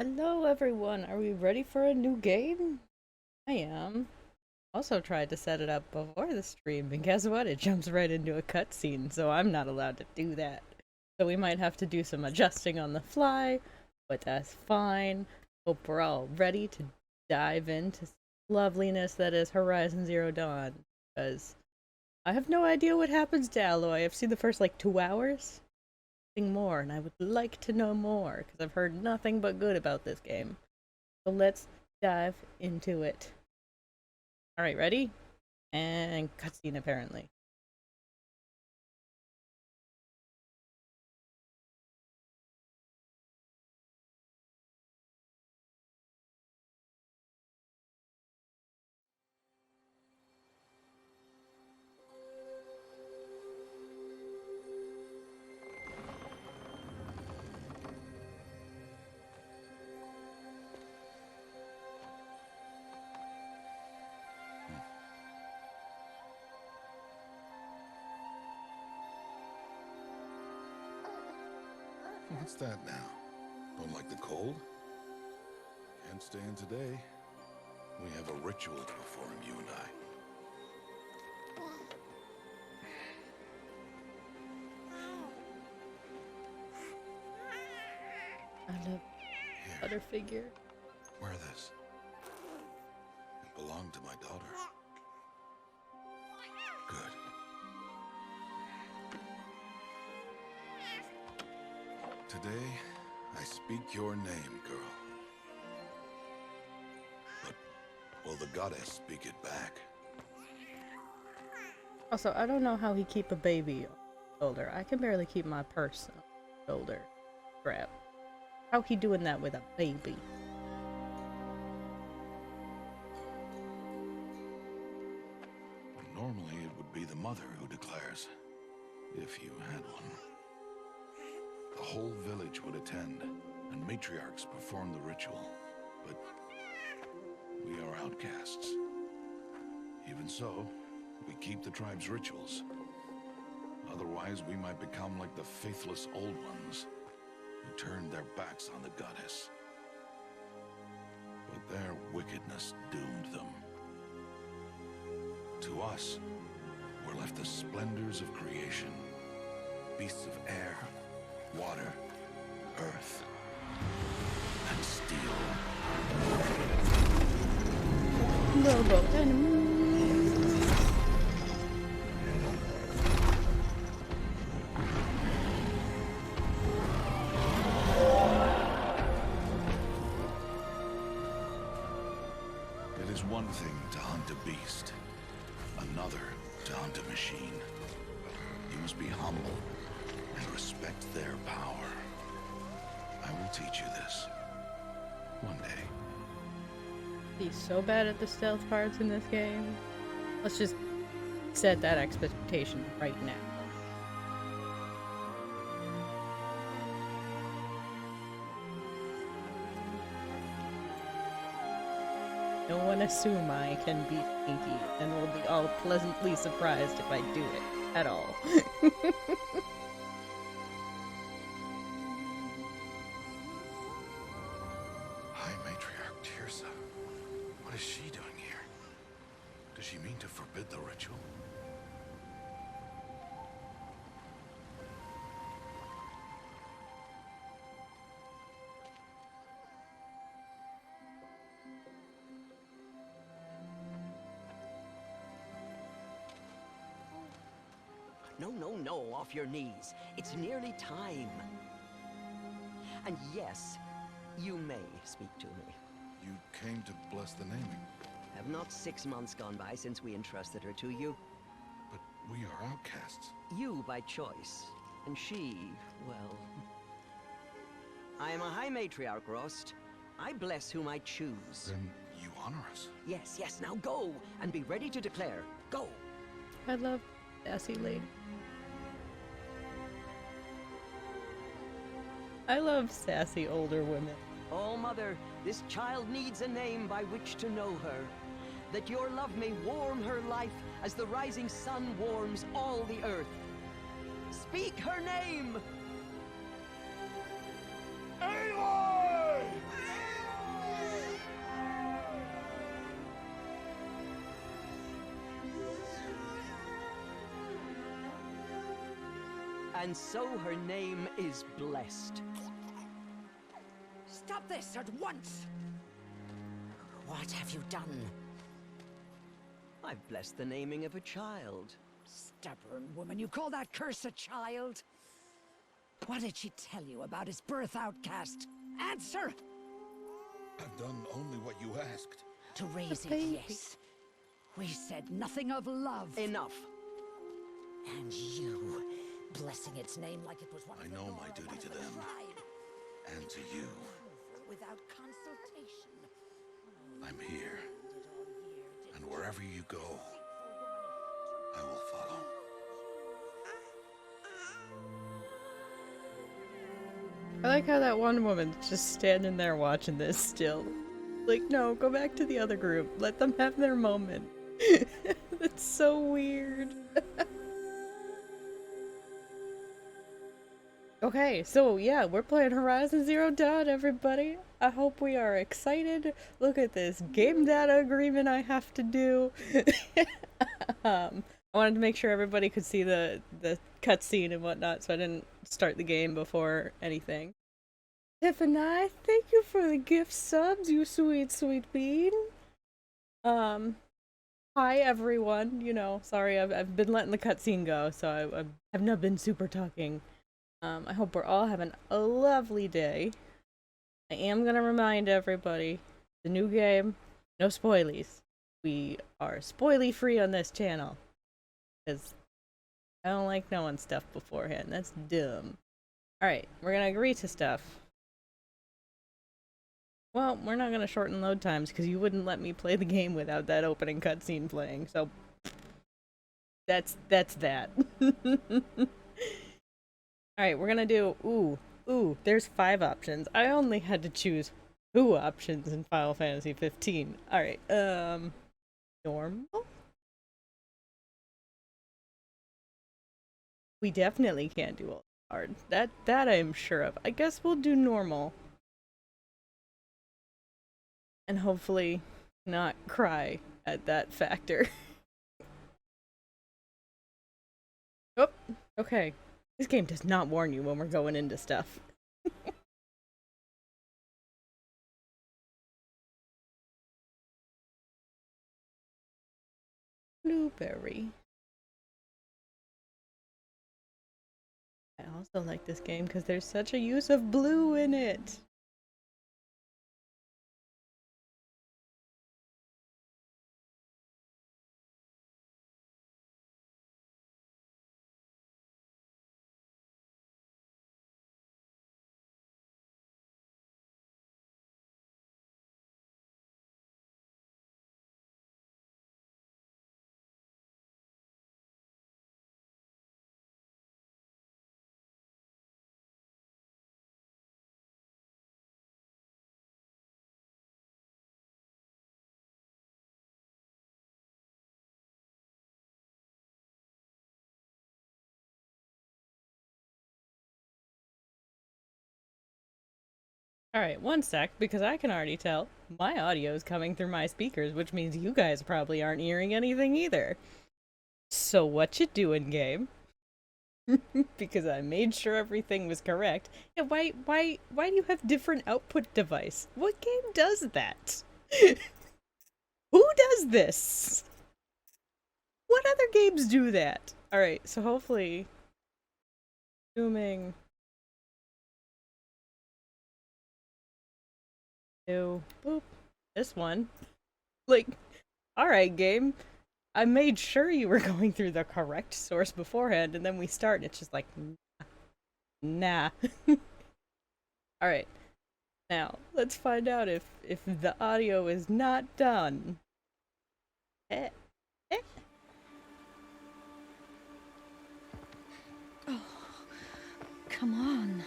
Hello everyone, are we ready for a new game? I am. Also tried to set it up before the stream, and guess what? It jumps right into a cutscene, so I'm not allowed to do that. So we might have to do some adjusting on the fly, but that's fine. Hope we're all ready to dive into loveliness that is Horizon Zero Dawn, because I have no idea what happens to Aloy. I've seen the first like 2 hours. More, and I would like to know more because I've heard nothing but good about this game. So let's dive into it. Alright, ready? And cutscene apparently. What's that now? Don't like the cold? Can't stay in today. We have a ritual to perform, you and I. I love Here, Butterfigure. wear this. It belonged to my daughter. Good. Today, I speak your name, girl. But will the goddess speak it back? Also, I don't know how he keep a baby on his shoulder. I can barely keep my purse on my shoulder strap. How he doing that with a baby? Normally, it would be the mother who declares, if you had one. The whole village would attend, and matriarchs perform the ritual. But we are outcasts. Even so, we keep the tribe's rituals. Otherwise, we might become like the faithless old ones, who turned their backs on the goddess. But their wickedness doomed them. To us, were left the splendors of creation. Beasts of air, water, earth, and steel. Robo enemy. It is one thing to hunt a beast, another to hunt a machine. You must be humble and respect their power. I will teach you this. One day. He's so bad at the stealth parts in this game. Let's just set that expectation right now. No one assume I can be sneaky, and will be all pleasantly surprised if I do it at all. High Matriarch Tirsa. What is she doing here? Does she mean to forbid the ritual? No, off your knees. It's nearly time. And yes, you may speak to me. You came to bless the naming, Have not 6 months gone by since we entrusted her to you? but we are outcasts. You by choice, and she, well... I am a High Matriarch, Rost. I bless whom I choose. Then you honor us. Yes, now go, and be ready to declare. Go! I love sassy lady. I love sassy older women. Oh, Mother, this child needs a name by which to know her. That your love may warm her life as the rising sun warms all the earth. Speak her name! Aloy! and so her name is blessed. Stop this at once! What have you done? I've blessed the naming of a child. Stubborn woman, you call that curse a child? What did she tell you about his birth, outcast? Answer! I've done only what you asked. To raise it, yes. We said nothing of love. Enough. And you, blessing its name like it was one I of the know law, my duty one of to the them. tribe. And to you. Without consultation. I'm here. And wherever you go, I will follow. I like how that one woman's just standing there watching this still. Like, no, go back to the other group. Let them have their moment. That's so weird. Okay, so yeah, we're playing Horizon Zero Dawn, everybody. I hope we are excited. Look at this game data agreement I have to do. I wanted to make sure everybody could see the cutscene and whatnot, so I didn't start the game before anything. Tiffany, thank you for the gift subs, you sweet, sweet bean. Hi everyone. You know, sorry, I've been letting the cutscene go, so I have not been super talking. I hope we're all having a lovely day. I am gonna remind everybody, the new game, no spoilies. We are spoily free on this channel. Because I don't like knowing stuff beforehand. That's dumb. Alright, we're gonna agree to stuff. Well, we're not gonna shorten load times because you wouldn't let me play the game without that opening cutscene playing, so that's that. Alright, we're gonna do ooh, there's 5 options. I only had to choose 2 options in Final Fantasy 15. Alright, normal? We definitely can't do all hard. That I'm sure of. I guess we'll do normal. And hopefully not cry at that factor. Oh, okay. This game does not warn you when we're going into stuff. Blueberry. I also like this game because there's such a use of blue in it. Alright, one sec, because I can already tell my audio is coming through my speakers, which means you guys probably aren't hearing anything either. So what you doing, game? Because I made sure everything was correct. Yeah, why do you have different output device? What game does that? Who does this? What other games do that? Alright, so hopefully, assuming boop, this one. Like, alright game, I made sure you were going through the correct source beforehand, and then we start and it's just like, nah. Alright, now, let's find out if the audio is not done. Oh, come on.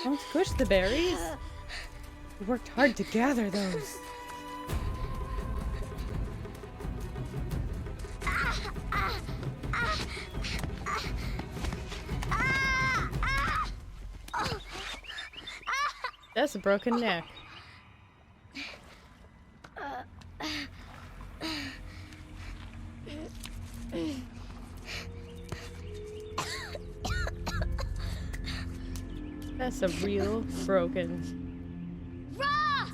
Don't squish the berries. We worked hard to gather those. That's a broken neck. Yes, a real broken. Rost!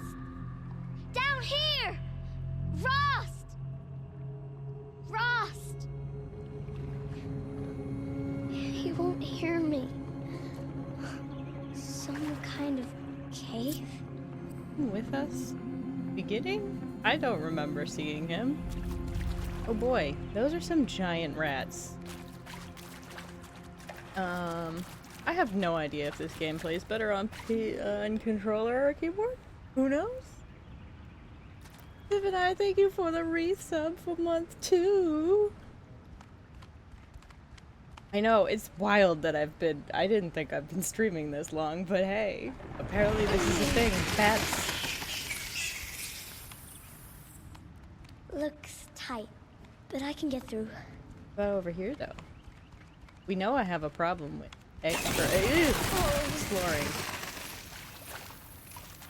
Down here! Rost! Rost! He won't hear me. Some kind of cave? With us? Beginning? I don't remember seeing him. Oh boy, those are some giant rats. I have no idea if this game plays better on controller or keyboard. Who knows? Viv and I thank you for the resub for month 2. I know, it's wild that I didn't think I've been streaming this long, but hey, apparently this is a thing. Bats. Looks tight, but I can get through. What about over here, though? We know I have a problem with exploring.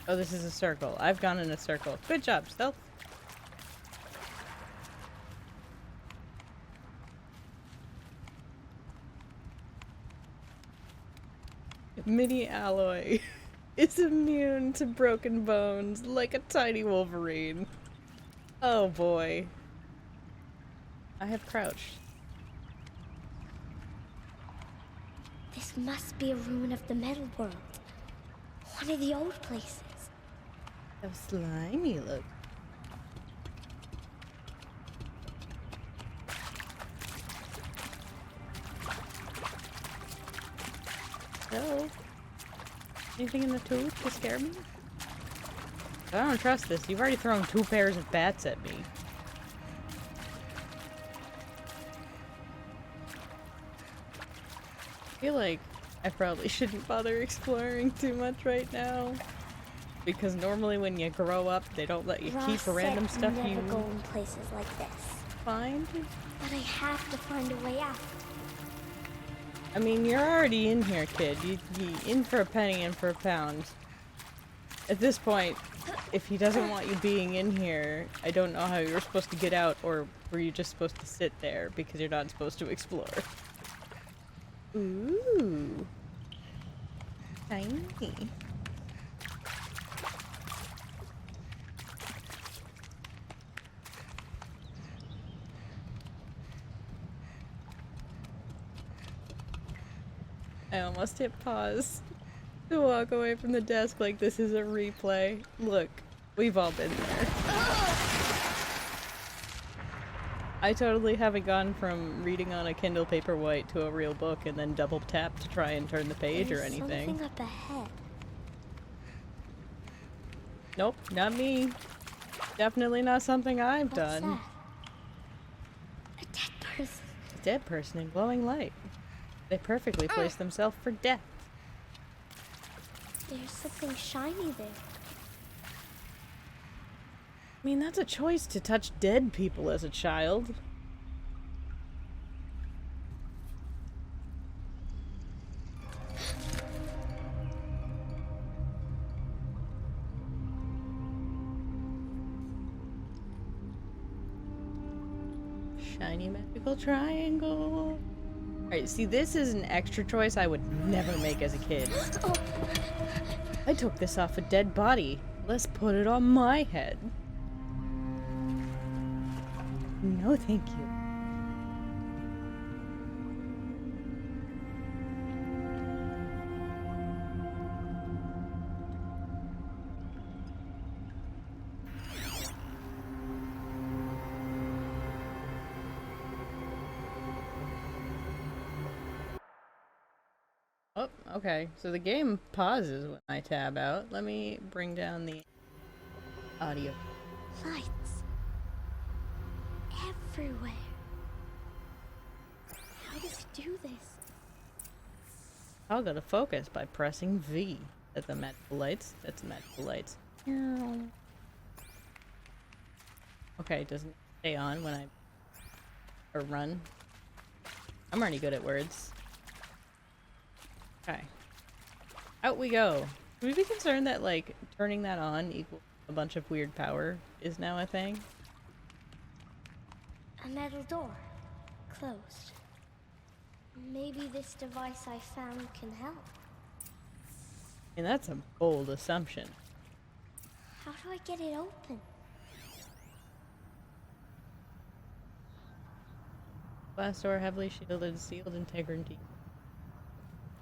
Oh, this is a circle. I've gone in a circle. Good job, stealth. Mini Aloy is immune to broken bones like a tiny Wolverine. Oh boy. I have crouched. This must be a ruin of the metal world. One of the old places. How slimy look. So, anything in the tooth to scare me? I don't trust this. You've already thrown 2 pairs of bats at me. I feel like I probably shouldn't bother exploring too much right now. Because normally when you grow up, they don't let you keep random stuff never you go in places like this. find. But I have to find a way out. I mean, you're already in here, kid. You in for a penny, in for a pound. At this point, if he doesn't want you being in here, I don't know how you're supposed to get out, or were you just supposed to sit there because you're not supposed to explore? Ooh. Tiny. I almost hit pause to walk away from the desk like this is a replay. Look, we've all been there. I totally haven't gone from reading on a Kindle Paperwhite to a real book and then double tap to try and turn the page or anything. Something up ahead. Nope, not me. Definitely not something I've What's done. that? A dead person. A dead person in glowing light. They perfectly place themselves for death. There's something shiny there. I mean, that's a choice to touch dead people as a child. Shiny magical triangle. Alright, see, this is an extra choice I would never make as a kid. I took this off a dead body. Let's put it on my head. No, thank you. Oh, okay. So the game pauses when I tab out. Let me bring down the audio. Lights. Everywhere. How does he do this? I'll go to focus by pressing V. That's the magical lights. That's the magical lights. Okay, it doesn't stay on when I... or run. I'm already good at words. Okay. Out we go. Should we be concerned that, like, turning that on equals a bunch of weird power is now a thing? A metal door. Closed. Maybe this device I found can help. mean, that's a bold assumption. How do I get it open? Glass door, heavily shielded, sealed integrity.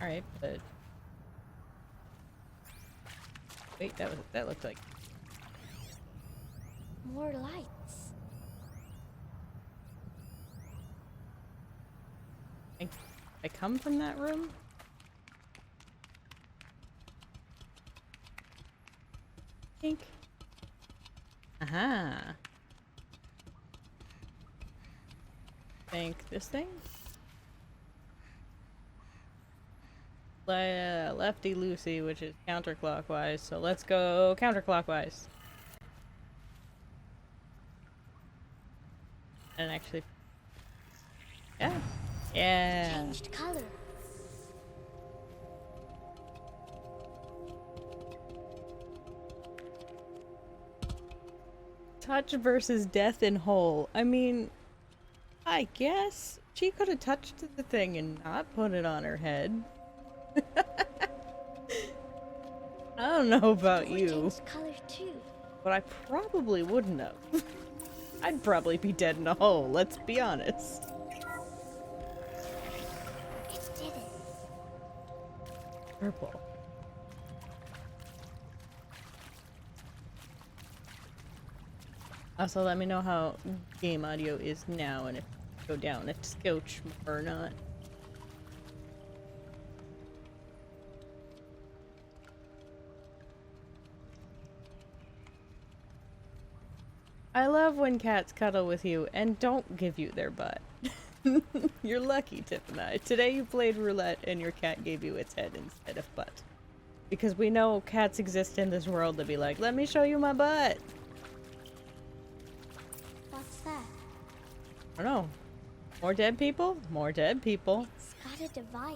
Alright, but... Wait, that looked like... More lights. I come from that room? Think. Aha. Think this thing? Lefty loosey, which is counterclockwise, so let's go counterclockwise. And actually... Yeah. Yeah. Changed color. Touch versus death in hole. I mean, I guess she could have touched the thing and not put it on her head. I don't know about you, Changed color too. but I probably wouldn't have. I'd probably be dead in a hole, let's be honest. It did it. Purple. Also, let me know how game audio is now and if it go down, if it's scotch or not. I love when cats cuddle with you and don't give you their butt. You're lucky, Tip and I. Today you played roulette and your cat gave you its head instead of butt. Because we know cats exist in this world to be like, let me show you my butt. What's that? I don't know. More dead people? More dead people. It's got a device.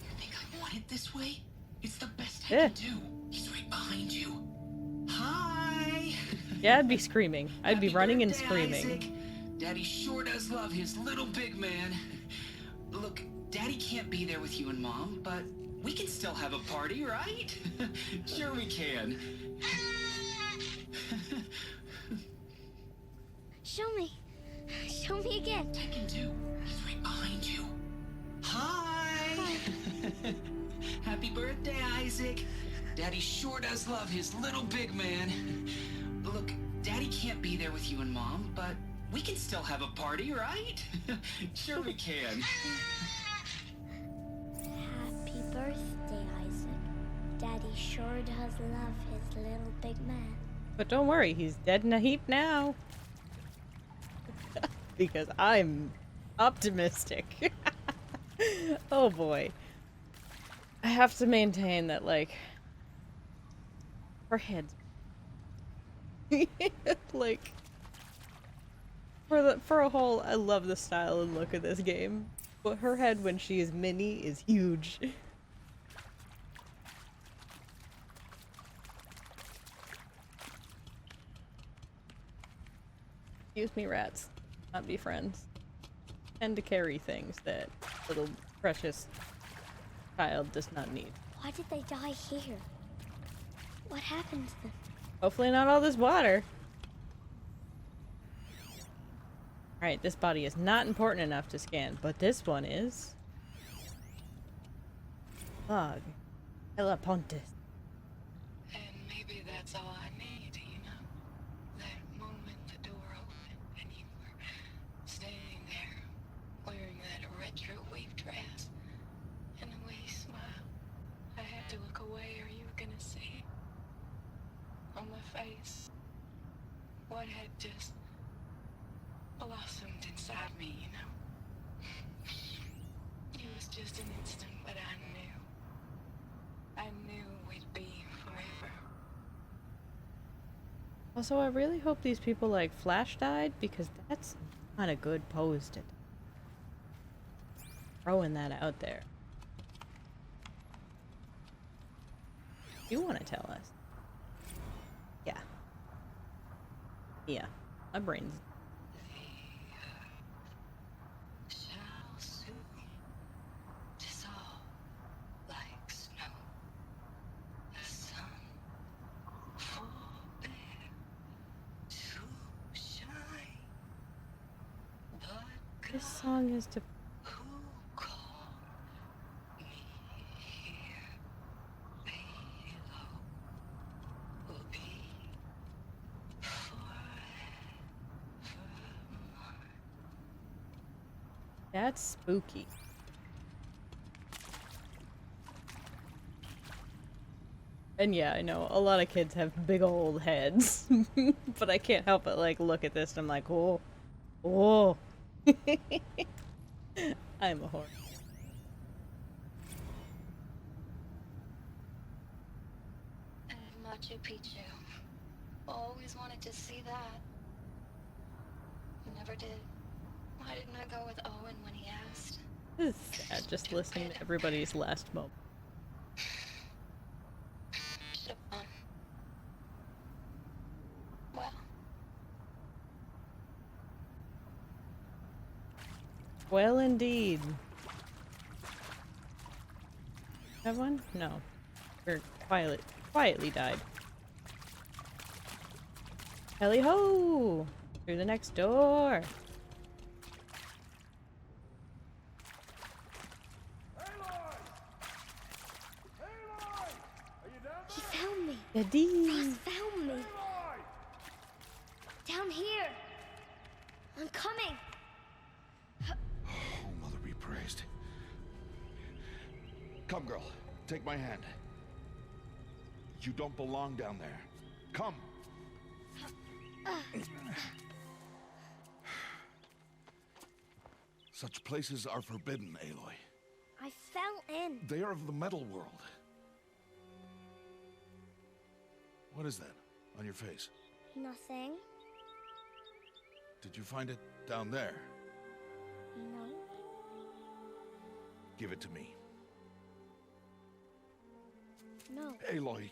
You think I want it this way? It's the best I Yeah. can do. He's right behind you. Hi! Yeah, I'd be screaming. I'd be Happy running and birthday, screaming. Isaac. Daddy sure does love his little big man. Look, Daddy can't be there with you and Mom, but we can still have a party, right? Sure we can. Show me. Show me again. I can do. He's right behind you. Hi! Happy birthday, Isaac. Daddy sure does love his little big man. Look, Daddy can't be there with you and Mom, but we can still have a party, right? Sure we can. Happy birthday, Isaac. Daddy sure does love his little big man. But don't worry, he's dead in a heap now. Because I'm optimistic. Oh boy. I have to maintain that, like, her head's like, for a whole, I love the style and look of this game. But her head when she is Minnie is huge. Excuse me, rats. Not be friends. Tend to carry things that little precious child does not need. Why did they die here? What happened to them? Hopefully not all this water. Alright, this body is not important enough to scan, but this one is. Log. Ella Pontis. And maybe that's all I need, you know? That moment the door opened and you were standing there wearing that retro weave dress and a wee smile. I had to look away or you were gonna see on my face what had just blossomed inside me, you know? It was just an instant, but I knew we'd be forever. Also, I really hope these people like flash died because that's not a good pose to throwing that out there. You want to tell us? Yeah. Yeah. My brain's Shall soon dissolve like snow. This song is to. Who called me here? Halo will be forevermore. That's spooky. And yeah, I know a lot of kids have big old heads, but I can't help but like look at this and I'm like, oh, oh. I'm a whore. And Machu Picchu. Always wanted to see that. Never did. Why didn't I go with Owen when he asked? This is sad, just listening to everybody's last moment. Should've gone. Well, Well, indeed. Have one? No. Or quietly died. Helly ho! Through the next door. He found me. Eddie. Ross found me. Down here. I'm coming. Oh, Mother be praised. Come, girl. Take my hand. You don't belong down there. Come. Such places are forbidden, Aloy. I fell in. They are of the metal world. What is that on your face? Nothing. Did you find it down there? No. Give it to me. No. Aloy,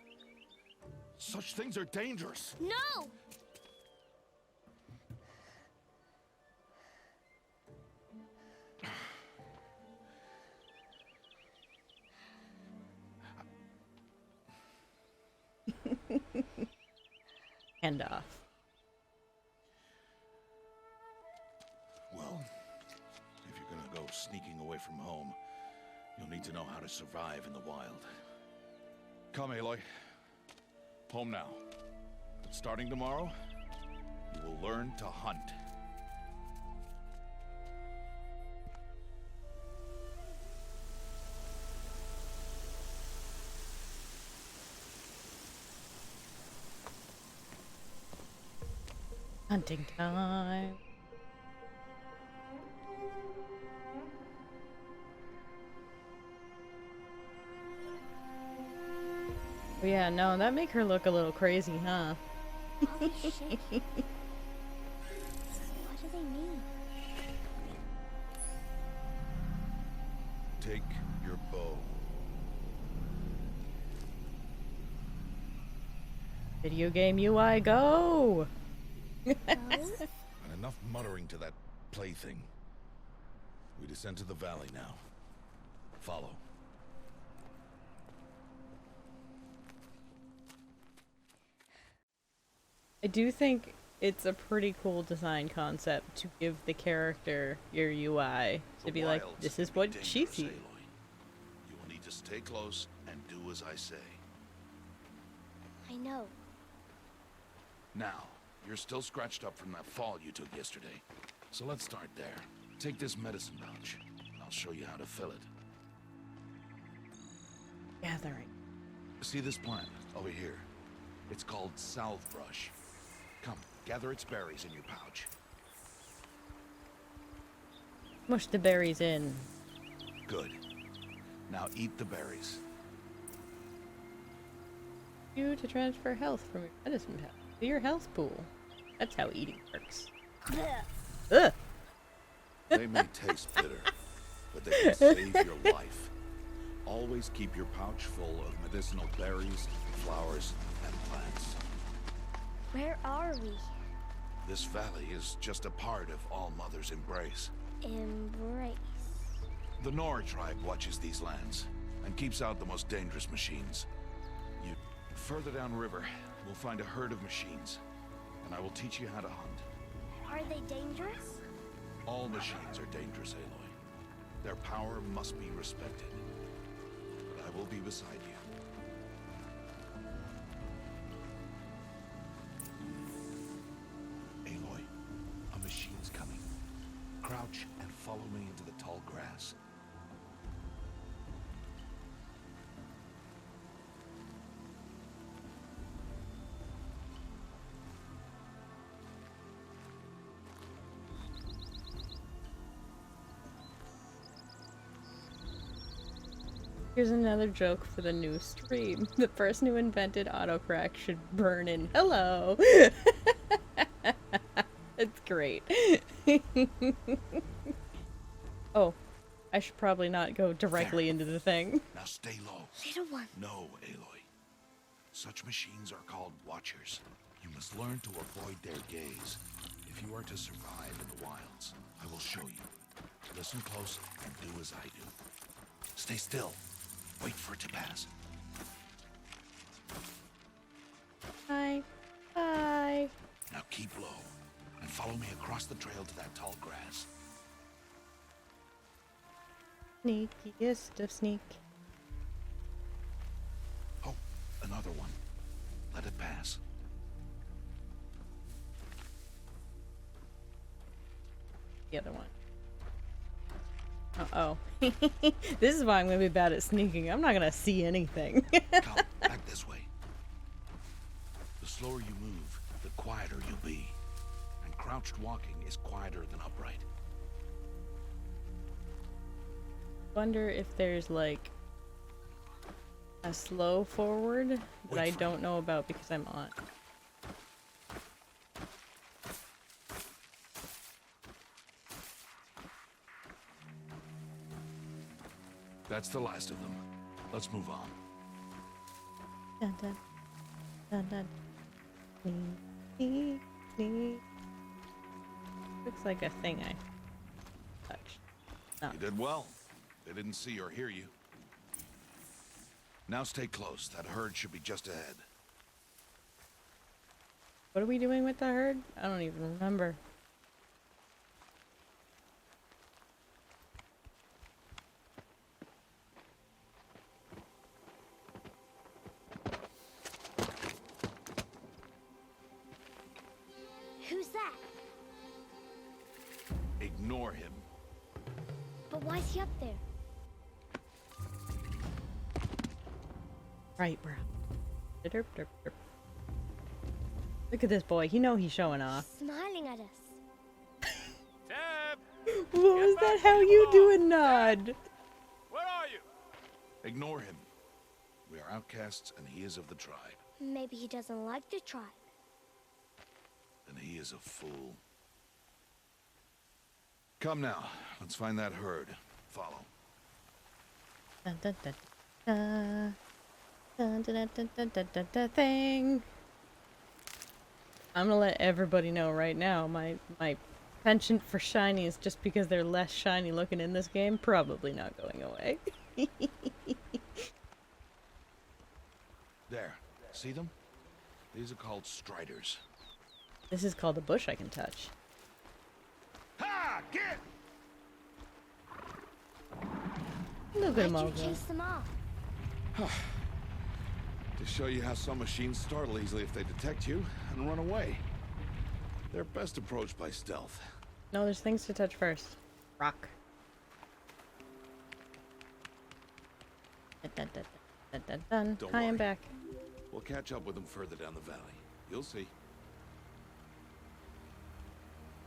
such things are dangerous. No! Hand off. Well, if you're gonna go sneaking away from home, you'll need to know how to survive in the wild. Come, Aloy. Home now. But starting tomorrow, you will learn to hunt. Hunting time. Oh yeah, no, that make her look a little crazy, huh? Holy shit. What do they mean? Take your bow. Video game UI go! No? And enough muttering to that plaything. We descend to the valley now. Follow. I do think it's a pretty cool design concept to give the character your UI. To The be like, wilds this is can be what she dangerous, sees. Aloy. You will need to stay close and do as I say. I know. Now, you're still scratched up from that fall you took yesterday. So let's start there. Take this medicine pouch, and I'll show you how to fill it. Gathering. See this plant over here? It's called salve brush. Come, gather its berries in your pouch. Mush the berries in. Good. Now eat the berries. You to transfer health from your medicine pouch to your health pool. That's how eating works. Ugh! They may taste bitter, but they can save your life. Always keep your pouch full of medicinal berries, flowers, and plants. Where are we? This valley is just a part of All Mother's embrace. Embrace. The Nora tribe watches these lands and keeps out the most dangerous machines. Further downriver, we'll find a herd of machines, and I will teach you how to hunt. Are they dangerous? All machines are dangerous, Aloy. Their power must be respected. But I will be beside you. Aloy, a machine's coming. Crouch and follow me into the tall grass. Here's another joke for the new stream. The person who invented autocrack should burn in hello. It's great. Oh, I should probably not go directly into the thing. Now stay low. Little one. No, Aloy. Such machines are called Watchers. You must learn to avoid their gaze if you are to survive in the wilds. I will show you. Listen close and do as I do. Stay still. Wait for it to pass. Bye. Bye. Now keep low and follow me across the trail to that tall grass. Sneakiest of sneak. Oh, another one. Let it pass. The other one. Uh-oh. This is why I'm gonna be bad at sneaking. I'm not gonna see anything. Come, back this way. The slower you move, the quieter you'll be. And crouched walking is quieter than upright. Wonder if there's like a slow forward that Wait I for don't know about because I'm on. That's the last of them. Let's move on. Dun, dun, dun, dun. Sneak, sneak. Looks like a thing I touched. Oh. You did well. They didn't see or hear you. Now stay close. That herd should be just ahead. What are we doing with the herd? I don't even remember. Who's that? Ignore him. But why is he up there? Right, bro. Derp, derp, derp. Look at this boy. You know he's showing off. He's smiling at us. Tab! What was that? How you doing, Nod? Where are you? Ignore him. We are outcasts and he is of the tribe. Maybe he doesn't like the tribe. And he is a fool. Come now. Let's find that herd. Follow. Dun, dun, dun, dun. Dun, dun, dun, dun, dun, dun, dun, dun, thing. I'm gonna let everybody know right now, my penchant for shinies, just because they're less shiny looking in this game, probably not going away. There. See them? These are called striders. This is called a bush I can touch. Ha! Get! Look at him Why'd all you go. chase them off? To show you how some machines startle easily if they detect you and run away. They're best approached by stealth. No, there's things to touch first. Rock. Dun, dun, dun, dun, dun, dun. Don't Hi, I'm worry. back. We'll catch up with them further down the valley. You'll see.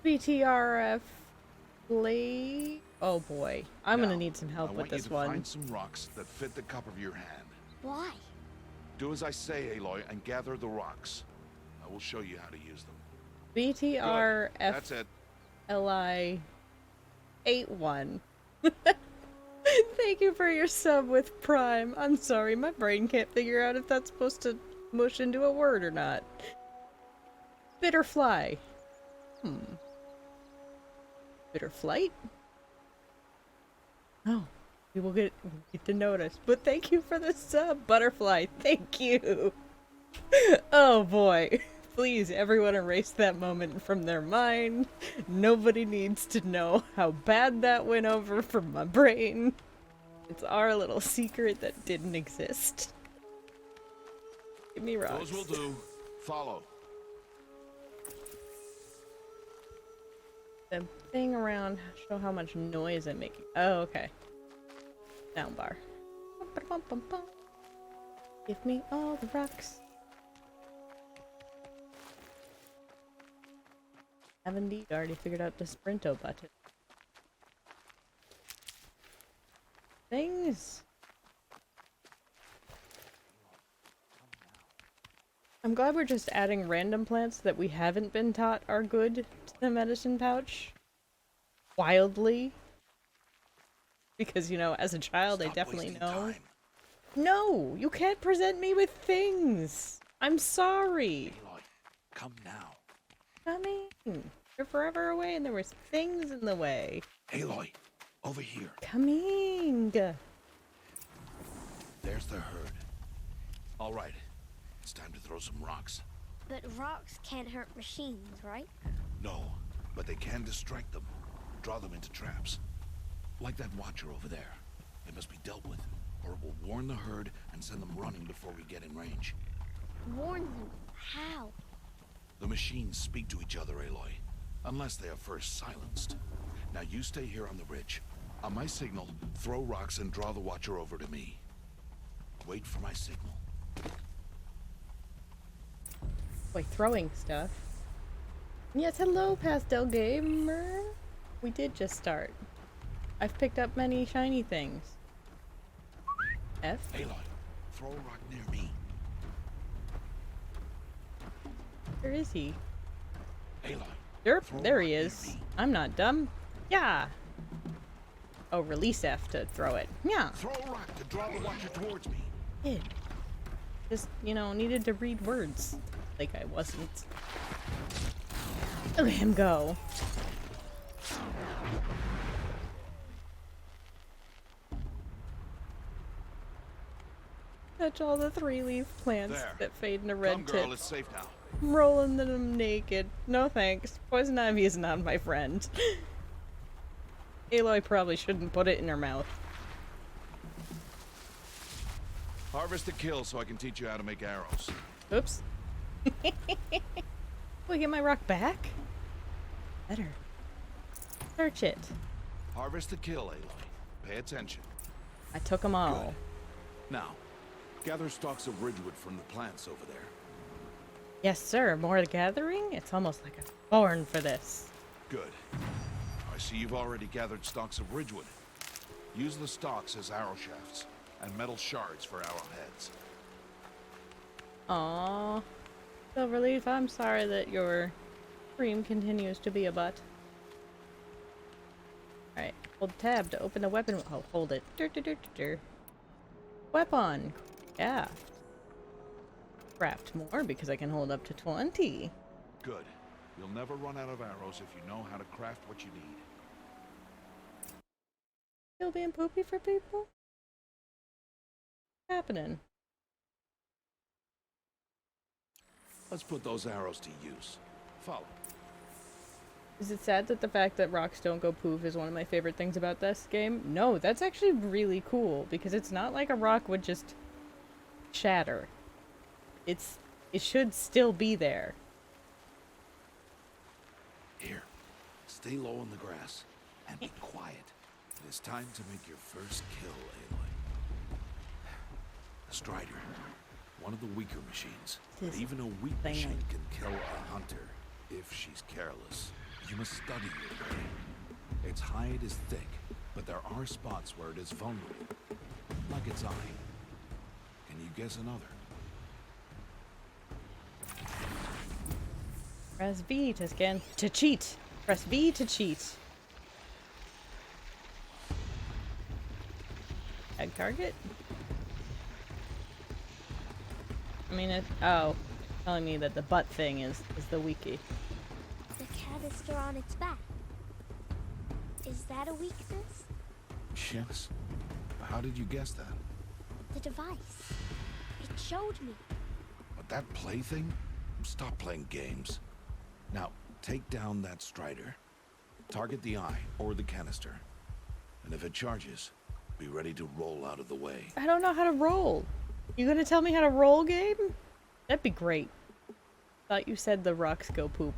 BTRF Blade. Oh boy, I'm gonna Now, need some help I with want this you to one. find some rocks that fit the cup of your hand. Why? Do as I say, Aloy, and gather the rocks. I will show you how to use them. BTRF That's it. LI 81. Thank you for your sub with Prime. I'm sorry, my brain can't figure out if that's supposed to mush into a word or not. Bitterfly. Bitterflight? Oh, we will get to notice. But thank you for the sub, Butterfly. Thank you. Oh boy. Please, everyone erase that moment from their mind. Nobody needs to know how bad that went over from my brain. It's our little secret that didn't exist. Give me rocks. Those will do. Follow. The thing around, show how much noise I'm making. Oh, okay. Down bar. Give me all the rocks. I've indeed already figured out the sprinto button. Things. I'm glad we're just adding random plants that we haven't been taught are good to the medicine pouch. Wildly. Because, you know, as a child, I definitely know. No! You can't present me with things! I'm sorry! Aloy, come now. Coming! You're forever away and there was things in the way. Aloy, over here. Coming! There's the herd. All right, it's time to throw some rocks. But rocks can't hurt machines, right? No, but they can distract them. Draw them into traps. Like that watcher over there. It must be dealt with, or it will warn the herd and send them running before we get in range. Warn them. How? The machines speak to each other, Aloy. Unless they are first silenced. Now you stay here on the ridge. On my signal, throw rocks and draw the watcher over to me. Wait for my signal. Boy, throwing stuff. Yes, hello, Pastel Gamer. We did just start. I've picked up many shiny things. F? Aloy, throw a rock near me. Where is he? Aloy. Derp, Throw a there rock he near is. me. I'm not dumb. Yeah. Oh, release F to throw it. Yeah. Throw a rock to draw the watcher towards me. Did. Just, you know, needed to read words. Like I wasn't. Look at him go. Touch all the 3-leaf plants There. that fade in a Come, red girl, tip. it's safe now. I'm rolling them naked. No thanks. Poison ivy is not my friend. Aloy probably shouldn't put it in her mouth. Harvest the kill so I can teach you how to make arrows. Oops. Will I get my rock back? Better. Search it. Harvest the kill, Aloy. Pay attention. I took them all. Good. Now, gather stalks of ridgewood from the plants over there. Yes, sir. More gathering? It's almost like I'm born for this. Good. I see you've already gathered stalks of ridgewood. Use the stalks as arrow shafts, and metal shards for arrowheads. Aww. Silverleaf, I'm sorry that your stream continues to be a butt. Alright, hold tab to open the weapon. Oh, hold it. Weapon. Yeah. Craft more because I can hold up to 20. Good. You'll never run out of arrows if you know how to craft what you need. Still being poopy for people? What's happening? Let's put those arrows to use. Follow. Is it sad that the fact that rocks don't go poof is one of my favorite things about this game? No, that's actually really cool because it's not like a rock would just shatter. It should still be there. Here. Stay low in the grass and be quiet. It is time to make your first kill, Aloy. The Strider. One of the weaker machines. But even a weak thing. machine can kill a hunter if she's careless. You must study your prey. Its hide is thick, but there are spots where it is vulnerable. Like its eye. Can you guess another? Press V to scan to cheat. Press V to cheat. Tag target? I mean it telling me that the butt thing is the weakie. The canister on its back. Is that a weakness? Yes. How did you guess that? The device. It showed me. But that plaything? stop playing games. Now, take down that Strider. Target the eye or the canister. And if it charges, be ready to roll out of the way. I don't know how to roll. You gonna tell me how to roll, game? That'd be great. Thought you said the rocks go poop.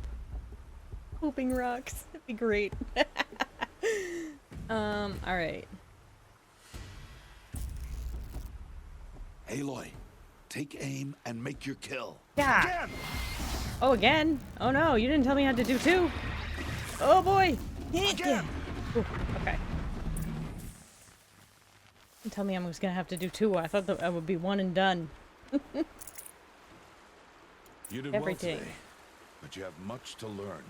Pooping rocks. That'd be great. Alright. Aloy, take aim and make your kill. Yeah. Again! Oh, again? Oh no, you didn't tell me how to do two. Oh boy. Again! Ooh, okay. Don't tell me I was gonna have to do two. I thought that I would be one and done. You did Everything. well today, but you have much to learn.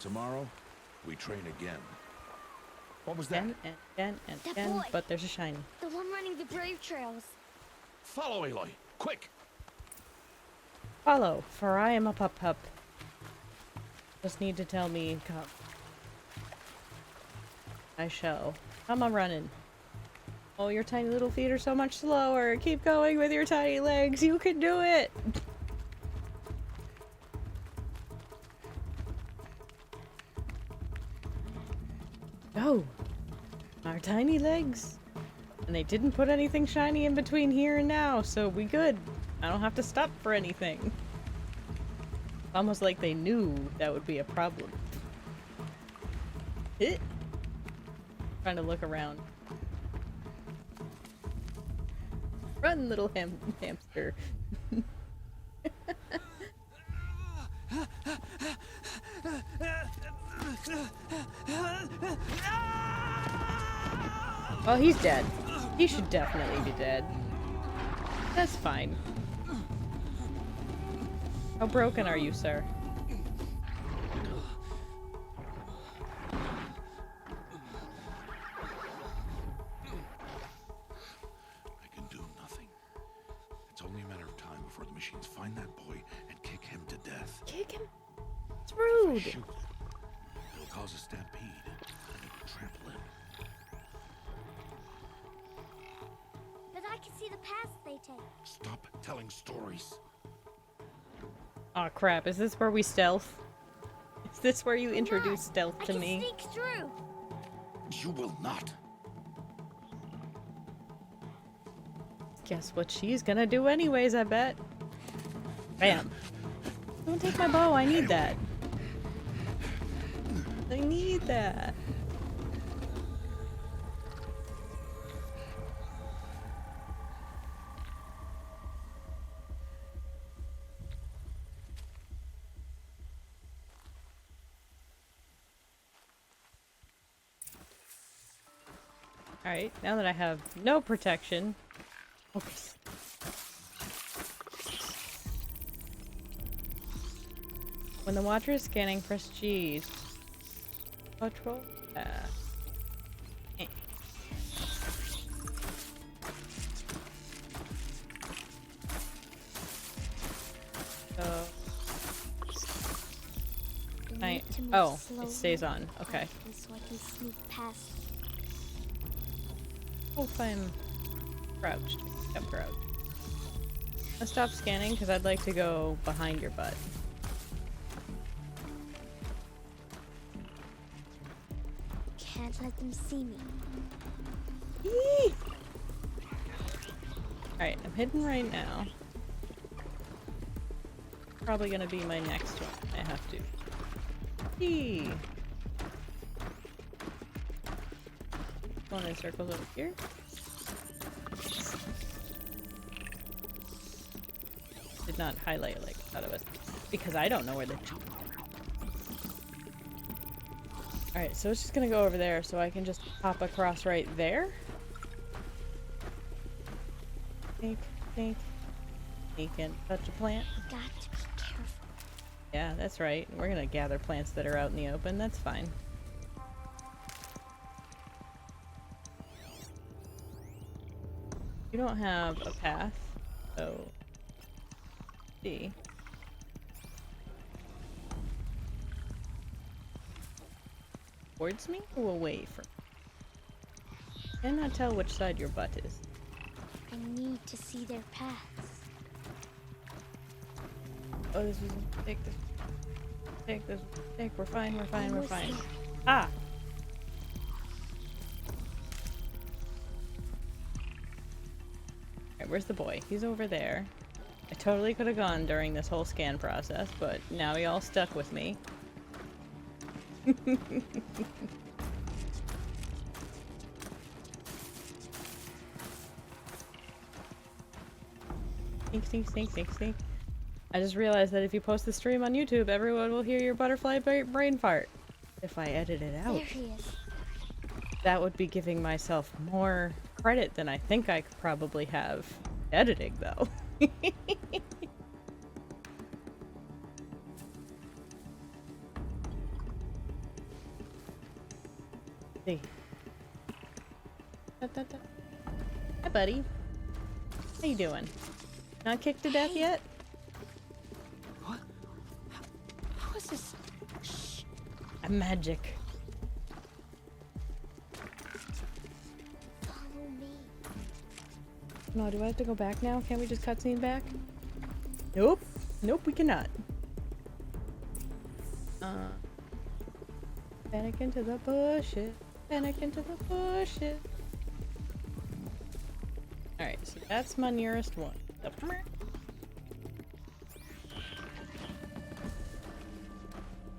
Tomorrow, we train again. What was that? Again and again and That again, boy. but there's a shiny. The one running the brave trails. Follow Aloy, quick! Follow, for I am a pup. Just need to tell me, come. I shall. Come on, running. Oh, your tiny little feet are so much slower. Keep going with your tiny legs. You can do it. Go. Our tiny legs. And they didn't put anything shiny in between here and now, so we good. I don't have to stop for anything. Almost like they knew that would be a problem. Hit. Trying to look around. Run, little hamster. Well, he's dead. He should definitely be dead. That's fine. How broken are you, sir? I can do nothing. It's only a matter of time before the machines find that boy and kick him to death. Kick him? It's If I rude. shoot, it'll cause a stampede, and it will trample him. But I can see the paths they take. Stop telling stories. Aw, crap. Is this where we stealth? Is this where you introduce stealth I to can me? sneak through. You will not. Guess what she's gonna do anyways, I bet. Bam. Don't take my bow, I need that. I need that. Alright, now that I have no protection. Focus. When the watcher is scanning, press G. Control. Eh. So. I need to move Oh, slowly it stays on. Okay. so I can sneak past. Oh, if I'm crouched. I'm crouched. I'll stop scanning because I'd like to go behind your butt. Can't let them see me. Yee! Alright, I'm hidden right now. Probably gonna be my next one. I have to. Yee! Going in circles over here. Did not highlight like I thought it was. Because I don't know where they're. Alright, so it's just gonna go over there so I can just hop across right there. Think, sneak and touch a plant. Got to be careful. Yeah, that's right. We're gonna gather plants that are out in the open. That's fine. You don't have a path, so see. Towards me or away from me? Cannot tell which side your butt is. I need to see their paths. Oh, this was a mistake. Take this mistake. We're fine. We're fine. We're fine. Ah. Alright, where's the boy? He's over there. I totally could have gone during this whole scan process, but now he all stuck with me. Sneak, sneak, sneak, sneak. I just realized that if you post the stream on YouTube, everyone will hear your butterfly brain fart. If I edit it out. There he is. That would be giving myself more credit than I think I could probably have editing, though. See. Da, da, da. Hi, buddy. How you doing? Not kicked to death yet? What? How is this? Shh. I'm magic. Follow me. No, do I have to go back now? Can't we just cutscene back? Nope. Nope, we cannot. Panic into the bushes. Panic into the bushes. Alright, so that's my nearest one.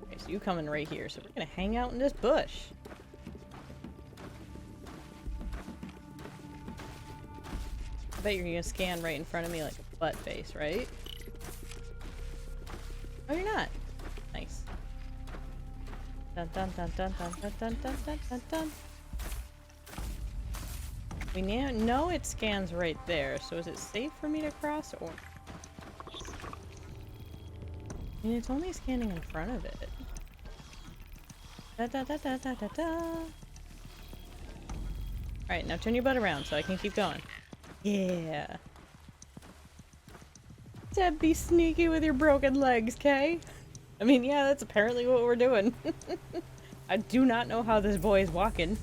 Okay, so you coming right here, so we're gonna hang out in this bush. I bet you're gonna scan right in front of me like a butt face, right? Oh, you're not. Nice. Dun dun dun dun dun dun dun dun dun dun dun. We now know it scans right there, so is it safe for me to cross or? I mean, it's only scanning in front of it. Da da da da da da da. Alright, now turn your butt around so I can keep going. Yeah. Deb, be sneaky with your broken legs, Kay? I mean, yeah, that's apparently what we're doing. I do not know how this boy is walking.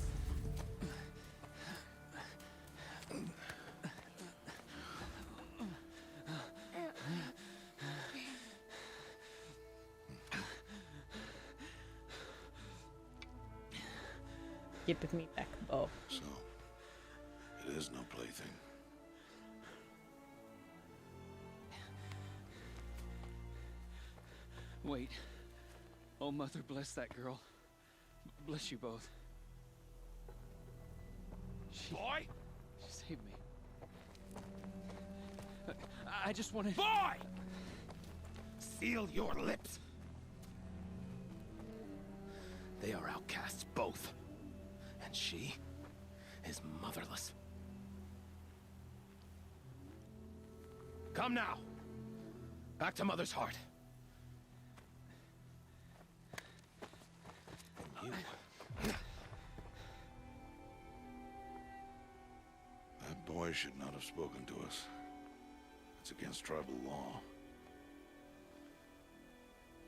Give me back, Bo. So, it is no plaything. Wait. Oh, Mother, bless that girl. Bless you both. Boy! She saved me. I just wanted... Boy! Seal your lips. They are outcasts, both. And she is motherless. Come now. Back to Mother's heart. And you... That boy should not have spoken to us. It's against tribal law.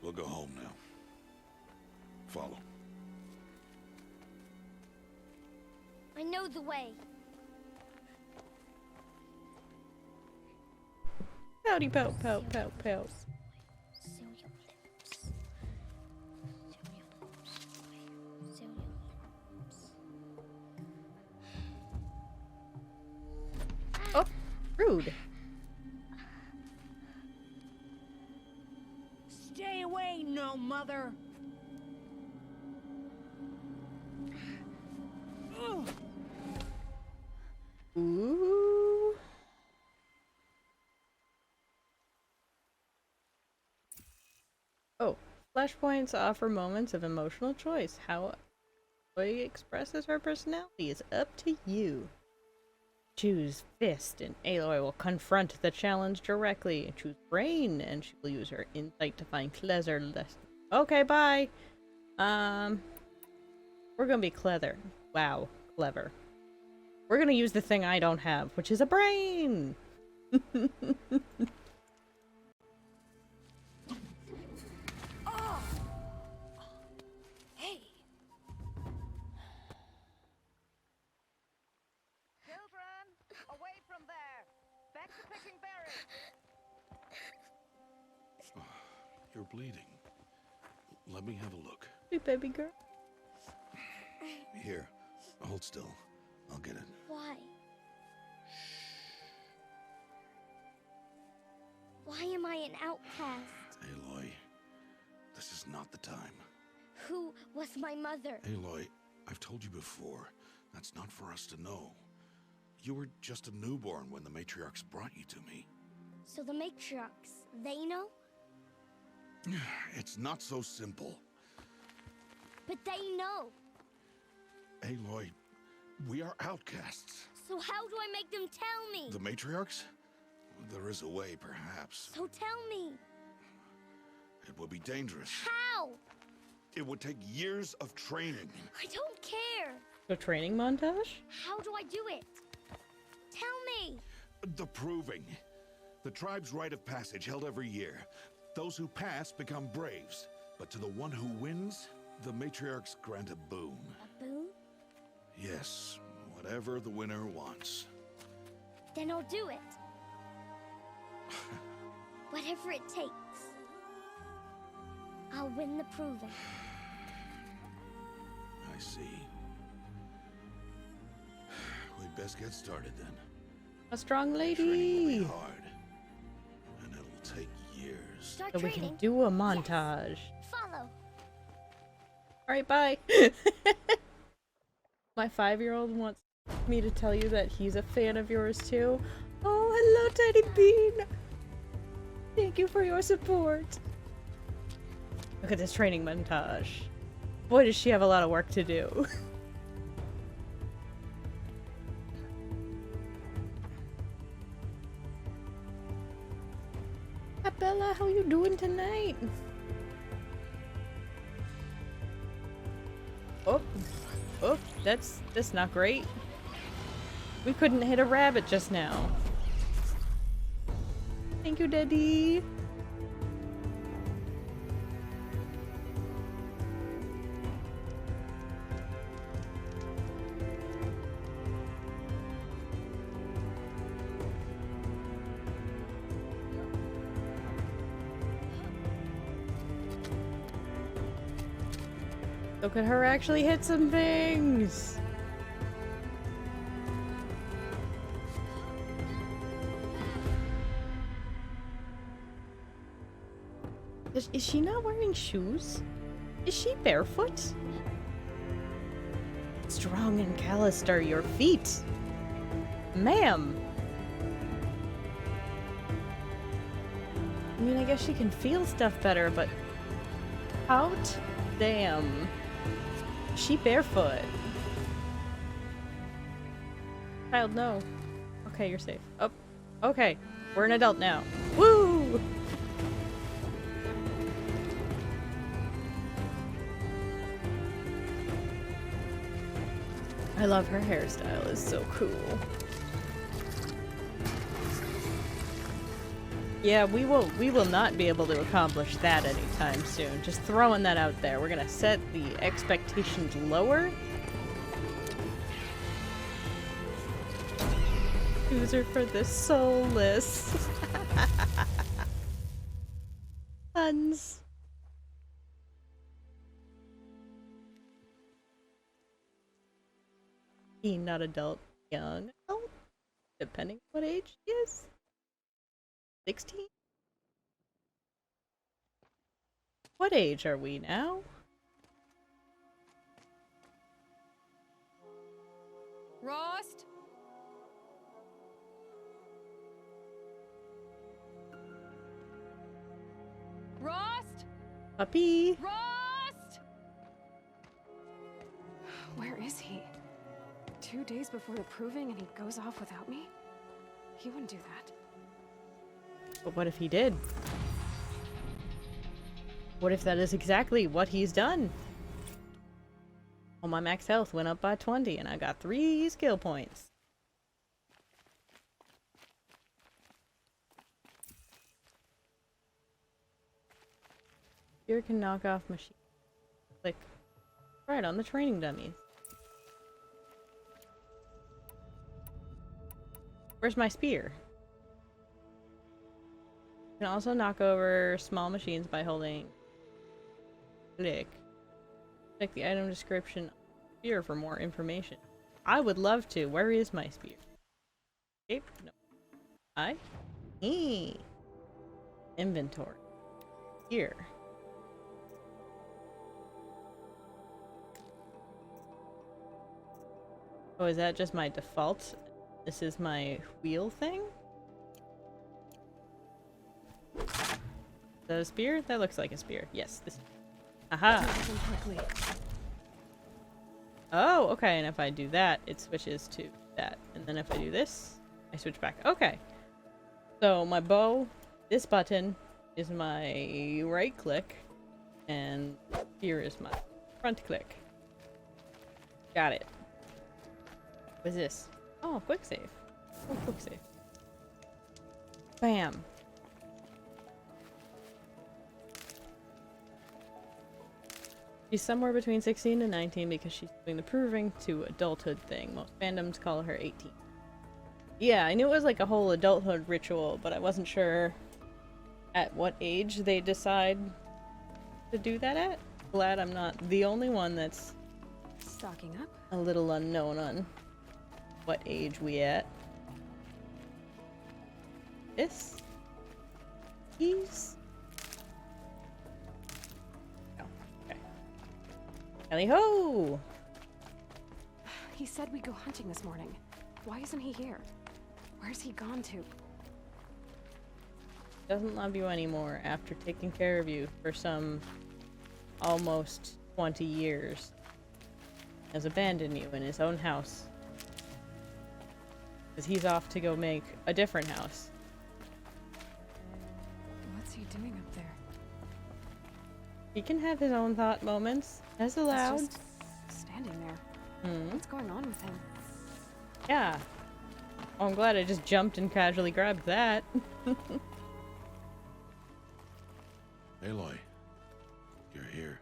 We'll go home now. Follow. I know the way. Pouty pout pout pout pout. Seal your lips. Seal your lips. Seal your lips. Oh, rude. Stay away, no mother. Ugh. Ooh. Oh, flashpoints offer moments of emotional choice. How Aloy expresses her personality is up to you. Choose Fist, and Aloy will confront the challenge directly. Choose Brain, and she will use her insight to find clever lessons. Okay, bye. We're gonna be clever. Wow, clever. We're gonna use the thing I don't have, which is a brain! Oh. Hey. Children, away from there. Back to picking berries. you're bleeding. Let me have a look. Hey, baby girl. Here, hold still. I'll get it. Why? Why am I an outcast? Aloy, this is not the time. Who was my mother? Aloy, I've told you before, that's not for us to know. You were just a newborn when the matriarchs brought you to me. So the matriarchs, they know? It's not so simple. But they know. Aloy, we are outcasts. So how do I make them tell me? The matriarchs? There is a way, perhaps. So tell me. It would be dangerous. How? It would take years of training. I don't care. A training montage? How do I do it? Tell me. The proving. The tribe's rite of passage held every year. Those who pass become braves. But to the one who wins, the matriarchs grant a boon. A boon? Yes, whatever the winner wants. Then I'll do it. Whatever it takes. I'll win the proving. I see. We'd best get started then. A strong Training will be lady. hard, and it'll take years. Start So we training. can do a montage. Yes. Follow. Alright, bye. My 5-year-old wants me to tell you that he's a fan of yours too. Oh, hello, Teddy Bean. Thank you for your support. Look at this training montage. Boy, does she have a lot of work to do. Hi, Bella, how you doing tonight? Oh, oh, that's not great. We couldn't hit a rabbit just now. Thank you, Daddy. Look at her actually hit some things. Is she not wearing shoes? Is she barefoot? Strong and calloused are your feet, ma'am. I mean, I guess she can feel stuff better, but out damn. Is she barefoot? Child, no. Okay, you're safe. Oh, okay. We're an adult now. Woo! I love her hairstyle. It's so cool. Yeah, we will not be able to accomplish that anytime soon. Just throwing that out there. We're gonna set the expectations lower. User for the soulless. Puns. Teen, not adult, young adult, depending on what age he is. 16? What age are we now? Rost? Rost? Puppy! Rost? Where is he? 2 days before the proving and he goes off without me? He wouldn't do that. But what if he did? What if that is exactly what he's done? Well, my max health went up by 20 and I got 3 skill points. Spear can knock off machine. Click. Right on the training dummies. Where's my spear? You can also knock over small machines by holding click. Check the item description here for more information. I would love to. Where is my spear? Escape? No. Inventory. Here. Oh, is that just my default? This is my wheel thing? Is that a spear? That looks like a spear. Yes, this. Aha! Oh, okay, and if I do that, it switches to that. And then if I do this, I switch back. Okay. So my bow, this button is my right click, and here is my front click. Got it. What's this? Oh, quick save. Oh, quick save. Bam. She's somewhere between 16 and 19 because she's doing the proving to adulthood thing. Most fandoms call her 18. Yeah, I knew it was like a whole adulthood ritual, but I wasn't sure at what age they decide to do that at. Glad I'm not the only one that's stocking up. A little unknown on what age we at. This? Keys? Oh, okay. Ellie ho! He said we'd go hunting this morning. Why isn't he here? Where's he gone to? Doesn't love you anymore after taking care of you for some almost 20 years. Has abandoned you in his own house. Because he's off to go make a different house. What's he doing up there? He can have his own thought moments, as allowed. He's just standing there. What's going on with him? Yeah. Oh, I'm glad I just jumped and casually grabbed that. Aloy, you're here.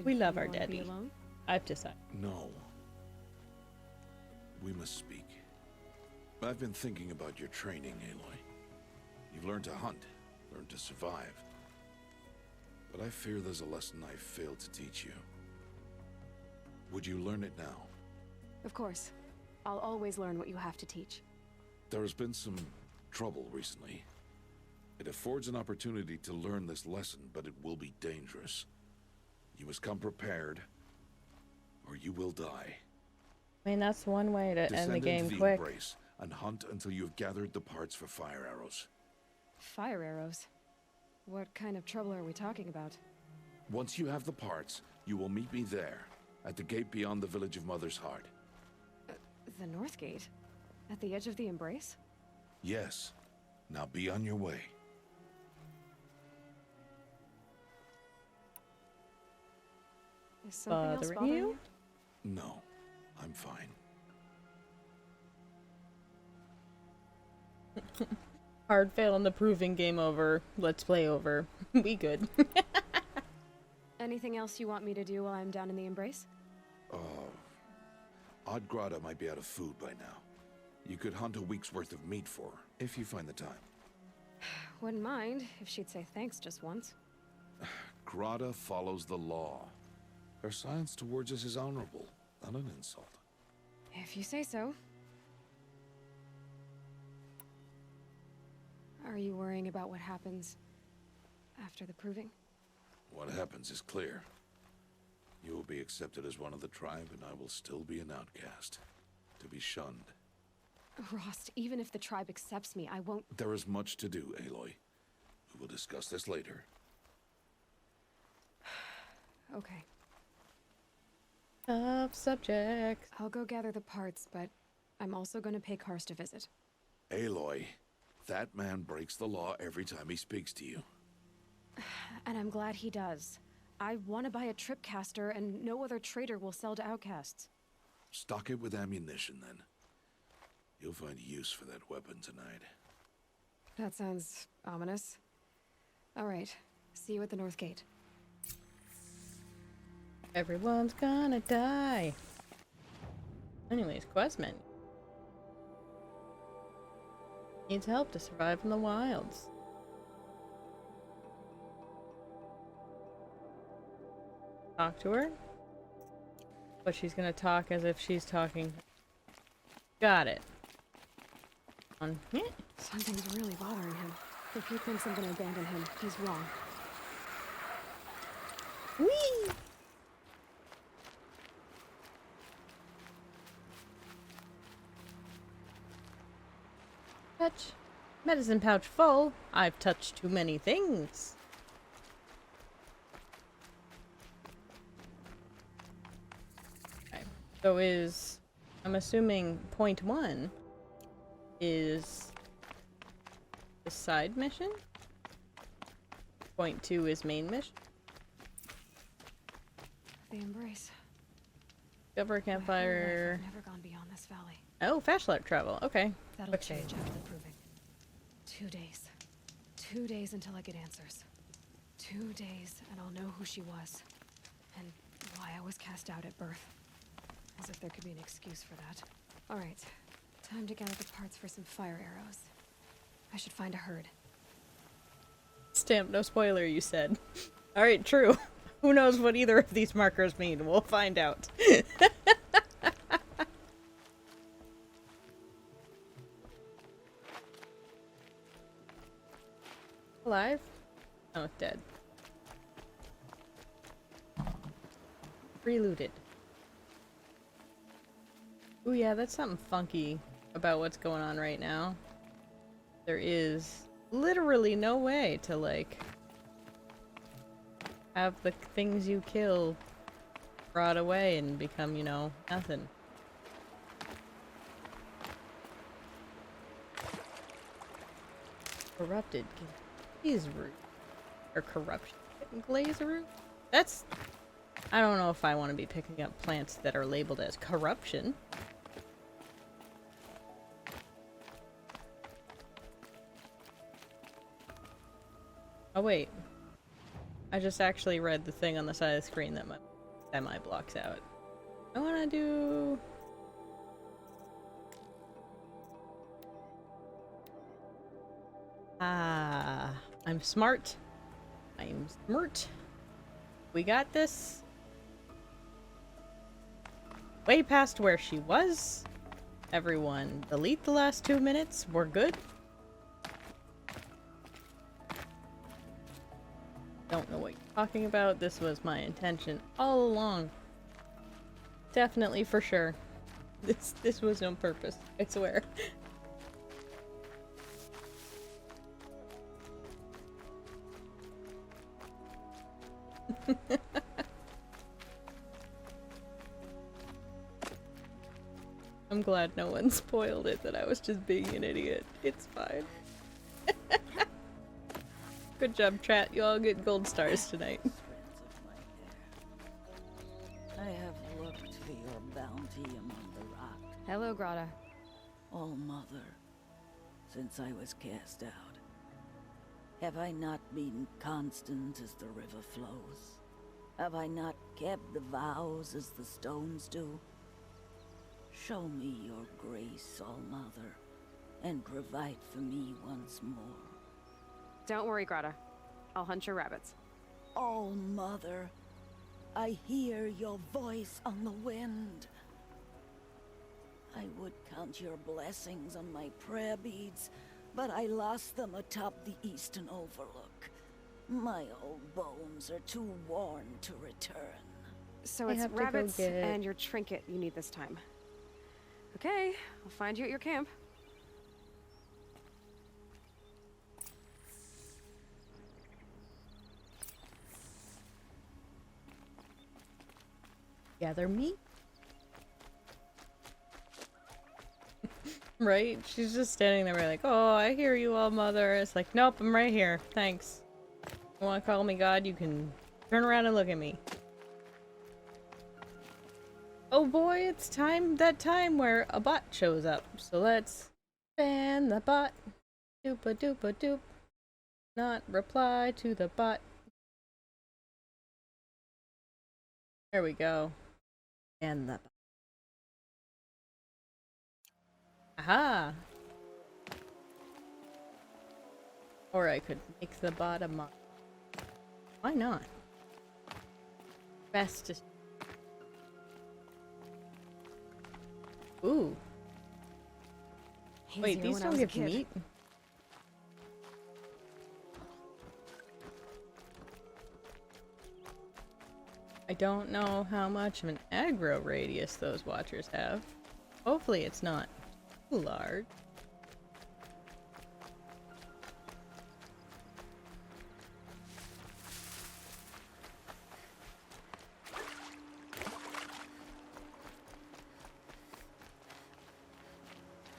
We love our daddy. I've decided. No. We must speak. I've been thinking about your training, Aloy. You've learned to hunt, learned to survive. But I fear there's a lesson I failed to teach you. Would you learn it now? Of course. I'll always learn what you have to teach. There has been some trouble recently. It affords an opportunity to learn this lesson, but it will be dangerous. You must come prepared, or you will die. I mean, that's one way to end the game into the quick. Embrace and hunt until you've gathered the parts for fire arrows. Fire arrows? What kind of trouble are we talking about? Once you have the parts, you will meet me there, at the gate beyond the village of Mother's Heart. The North Gate? At the edge of the Embrace? Yes. Now be on your way. Is something else bothering you? No, I'm fine. Hard fail in the proving, game over. Let's play over. We good. Anything else you want me to do while I'm down in the Embrace? Odd Grata might be out of food by now. You could hunt a week's worth of meat for her, if you find the time. Wouldn't mind if she'd say thanks just once. Grata follows the law. Her science towards us is honorable, not an insult. If you say so. Are you worrying about what happens after the proving? What happens is clear. You will be accepted as one of the tribe, and I will still be an outcast, to be shunned. Rost, even if the tribe accepts me, I won't— There is much to do, Aloy. We will discuss this later. Okay. Tough subject. I'll go gather the parts, but I'm also going to pay Karst a visit. Aloy, that man breaks the law every time he speaks to you. And I'm glad he does. I want to buy a tripcaster, and no other trader will sell to outcasts. Stock it with ammunition, then. You'll find use for that weapon tonight. That sounds ominous. All right. See you at the North Gate. Everyone's gonna die. Anyways, quest menu. Needs help to survive in the wilds. Talk to her? But she's gonna talk as if she's talking. Got it. On here. Something's really bothering him. If he thinks I'm gonna abandon him, he's wrong. Whee! Touch. Medicine pouch full. I've touched too many things. Okay. So I'm assuming point 1 is the side mission? Point 2 is main mission? The embrace. Discover a campfire. I've never gone beyond this valley. Oh, flashlight travel. Okay. That'll change after the proving. 2 days. 2 days until I get answers. 2 days and I'll know who she was. And why I was cast out at birth. As if there could be an excuse for that. Alright. Time to gather the parts for some fire arrows. I should find a herd. Stamp, no spoiler, you said. Alright, true. Who knows what either of these markers mean? We'll find out. Alive? Oh, dead. Preluded. Ooh, yeah, that's something funky about what's going on right now. There is literally no way to, like, have the things you kill brought away and become, you know, nothing. Corrupted glaze root. Or corruption glaze root? That's... I don't know if I want to be picking up plants that are labeled as corruption. Oh wait. I just actually read the thing on the side of the screen that my semi blocks out. I wanna do... Ah, I'm smart. I'm smart. We got this. Way past where she was. Everyone, delete the last 2 minutes. We're good. Don't know what you're talking about. This was my intention all along. Definitely, for sure. This was on purpose. I swear. I'm glad no one spoiled it, that I was just being an idiot. It's fine. Good job, chat. You all get gold stars tonight. I have looked for your bounty among the rocks. Hello, Grata. Oh, Mother, since I was cast out, have I not been constant as the river flows? Have I not kept the vows as the stones do? Show me your grace, All-Mother, and provide for me once more. Don't worry, Grata. I'll hunt your rabbits. All-Mother, I hear your voice on the wind. I would count your blessings on my prayer beads, but I lost them atop the eastern overlook. My old bones are too worn to return. So I it's have to go rabbits get- and your trinket you need this time. Okay, I'll find you at your camp. Gather meat? Right? She's just standing there like, oh, I hear you all, Mother. It's like, nope, I'm right here. Thanks. You wanna call me God? You can turn around and look at me. Oh boy, it's that time where a bot shows up. So let's ban the bot. Doopa doopa doop. Not reply to the bot. There we go. And the bot. Aha! Or I could make the bottom up. Why not? Fastest. Ooh. Wait, these don't give meat? I don't know how much of an aggro radius those watchers have. Hopefully it's not too large.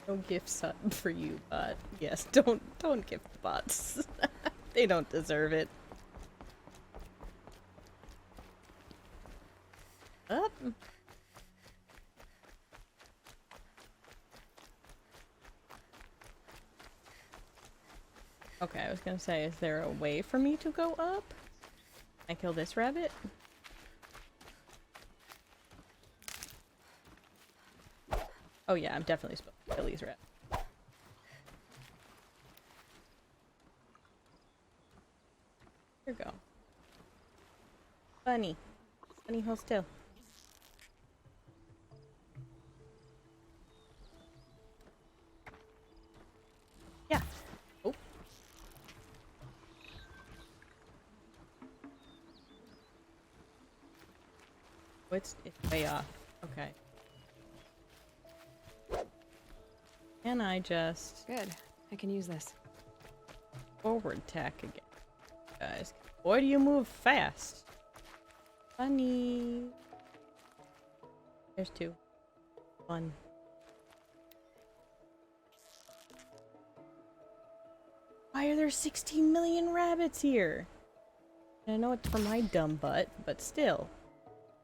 No gifts for you, bot. Yes, don't gift bots. They don't deserve it. Up. Okay, I was gonna say, is there a way for me to go up? Can I kill this rabbit? Oh yeah, I'm definitely supposed to kill these rabbits. Here we go. Bunny. Bunny, hold still. Yeah. Oh. Oh, it's way off. Okay. Can I just... Good. I can use this. Forward tack again. Guys. Boy, do you move fast. Bunny. There's two. One. Why are there 16 million rabbits here? I know it's for my dumb butt, but still.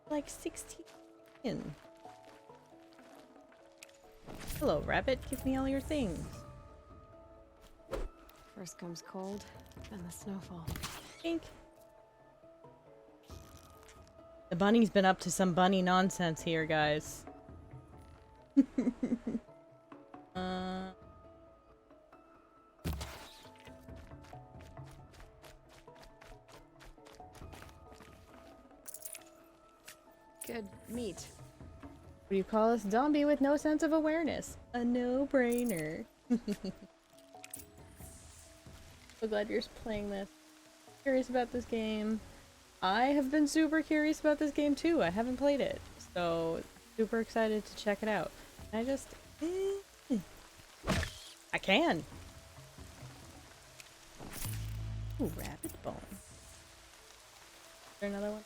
Like 16 million. Hello, rabbit. Give me all your things. First comes cold, then the snowfall. Pink. The bunny's been up to some bunny nonsense here, guys. Good meat. What do you call a zombie with no sense of awareness? A no-brainer. So glad you're playing this. Curious about this game. I have been super curious about this game too. I haven't played it, so super excited to check it out. I just... I can! Ooh, rabbit bone. Is there another one?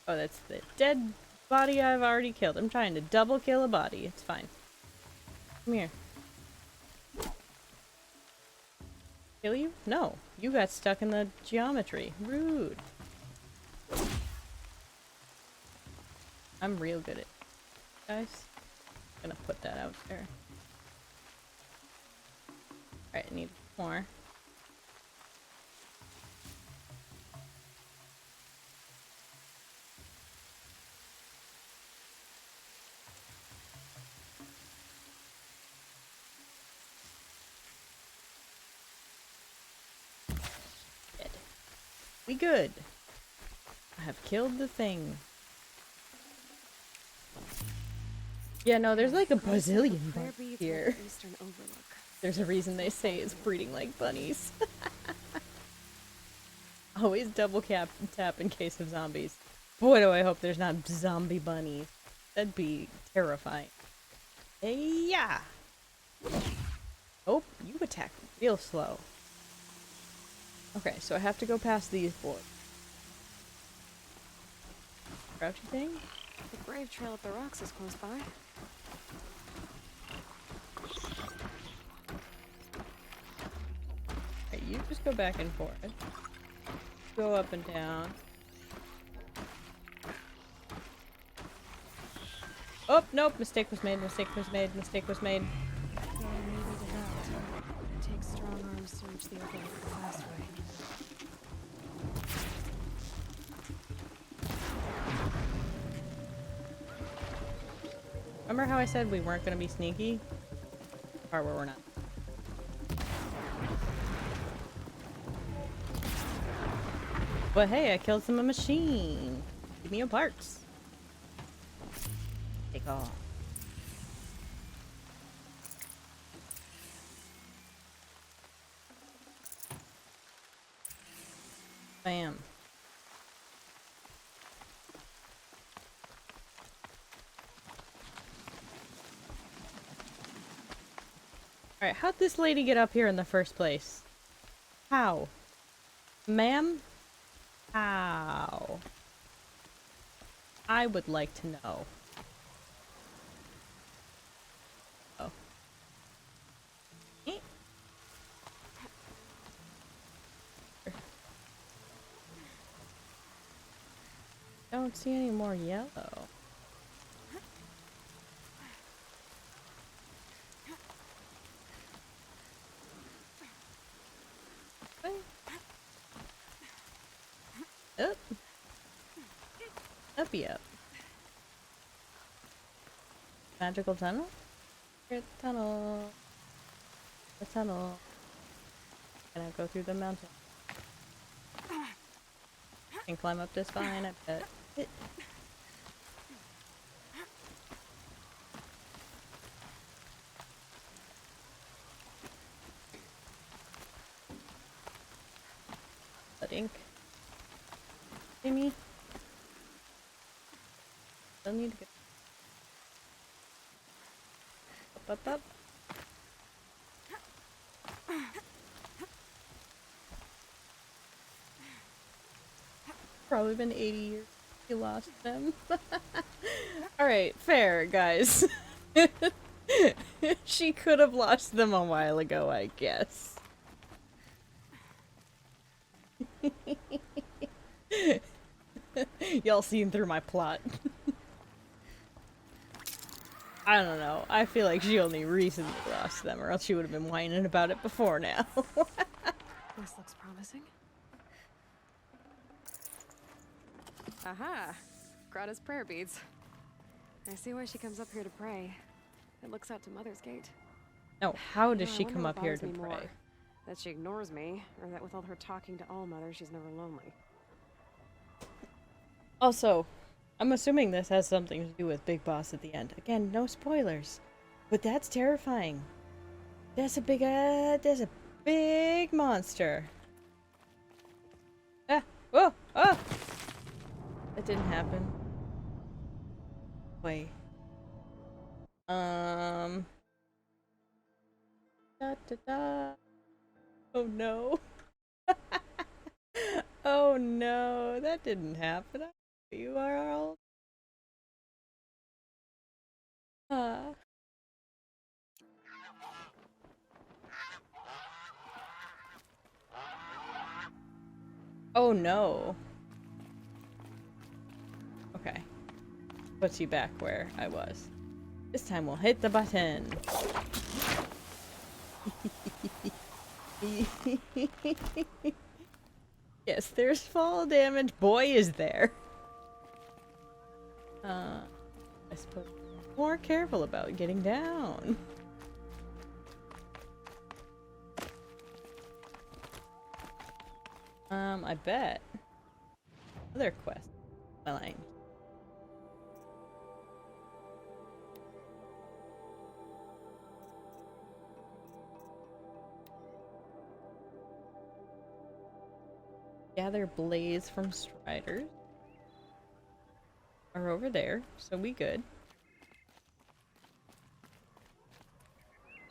Oh, that's the dead body I've already killed. I'm trying to double kill a body. It's fine. Come here. Kill you? No. You got stuck in the geometry. Rude. I'm real good at it, guys. I'm gonna put that out there. Alright, I need more. We good. I have killed the thing. Yeah, no, there's like a bazillion bunnies here. There's a reason they say it's breeding like bunnies. Always double tap in case of zombies. Boy, do I hope there's not zombie bunnies. That'd be terrifying. Yeah. Oh, you attack real slow. Okay, so I have to go past these boys. Crouchy thing? The brave trail up the rocks is close by. Okay, you just go back and forth. Go up and down. Oh, nope, mistake was made, mistake was made, mistake was made. It takes strong arms to reach the overlook the fast way. Remember how I said we weren't gonna be sneaky? Part where we're not. But hey, I killed some machine. Give me your parts. Take off. Bam. Alright, how'd this lady get up here in the first place? How? Ma'am? How? I would like to know. Oh. Don't see any more yellow. Up. Uppy up. Magical tunnel? Secret tunnel. The tunnel. Can I go through the mountain? Can climb up this vine, I bet. That ink. Amy. Still need to go up. Probably been 80 years. You lost them. Alright, fair, guys. She could have lost them a while ago, I guess. Y'all seen through my plot. I don't know. I feel like she only recently lost them, or else she would have been whining about it before now. This looks promising. Aha! Grata's prayer beads. I see why she comes up here to pray. It looks out to Mother's Gate. No, how does she come up here to pray? More. That she ignores me, or that with all her talking to All-Mother, she's never lonely. Also, I'm assuming this has something to do with Big Boss at the end. Again, no spoilers. But that's terrifying. That's a big monster. Ah! Oh! Oh! That didn't happen. Wait. Da da da. Oh no. Oh no, that didn't happen. You are all. Oh no. Okay. Puts you back where I was. This time we'll hit the button. Yes, there's fall damage. Boy, is there. I suppose more careful about getting down. I bet. Other quest line. Gather blaze from striders. Are over there, so we good.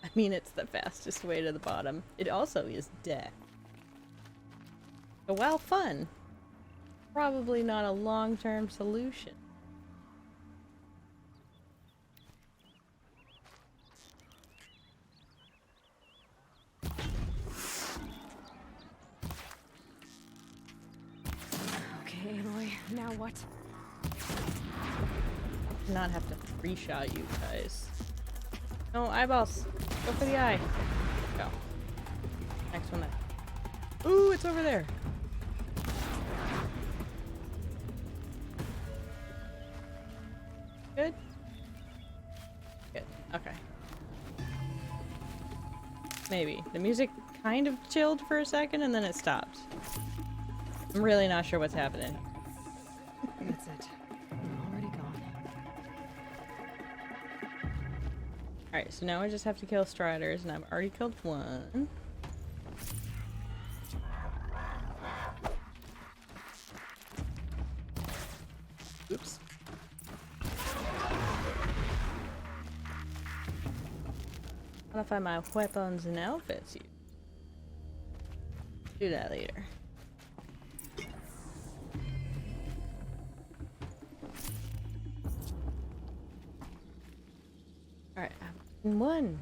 I mean, it's the fastest way to the bottom. It also is death. So while fun, probably not a long-term solution. Okay, Aloy, now what? Not have to re-shot you guys. No, eyeballs. Go for the eye. Go. Next one then. Ooh, it's over there. Good. Okay. Maybe. The music kind of chilled for a second and then it stopped. I'm really not sure what's happening. That's it. I'm already gone. Alright, so now I just have to kill Striders, and I've already killed one. Oops. Modify my weapons and outfits here. Do that later. Alright, I'm one.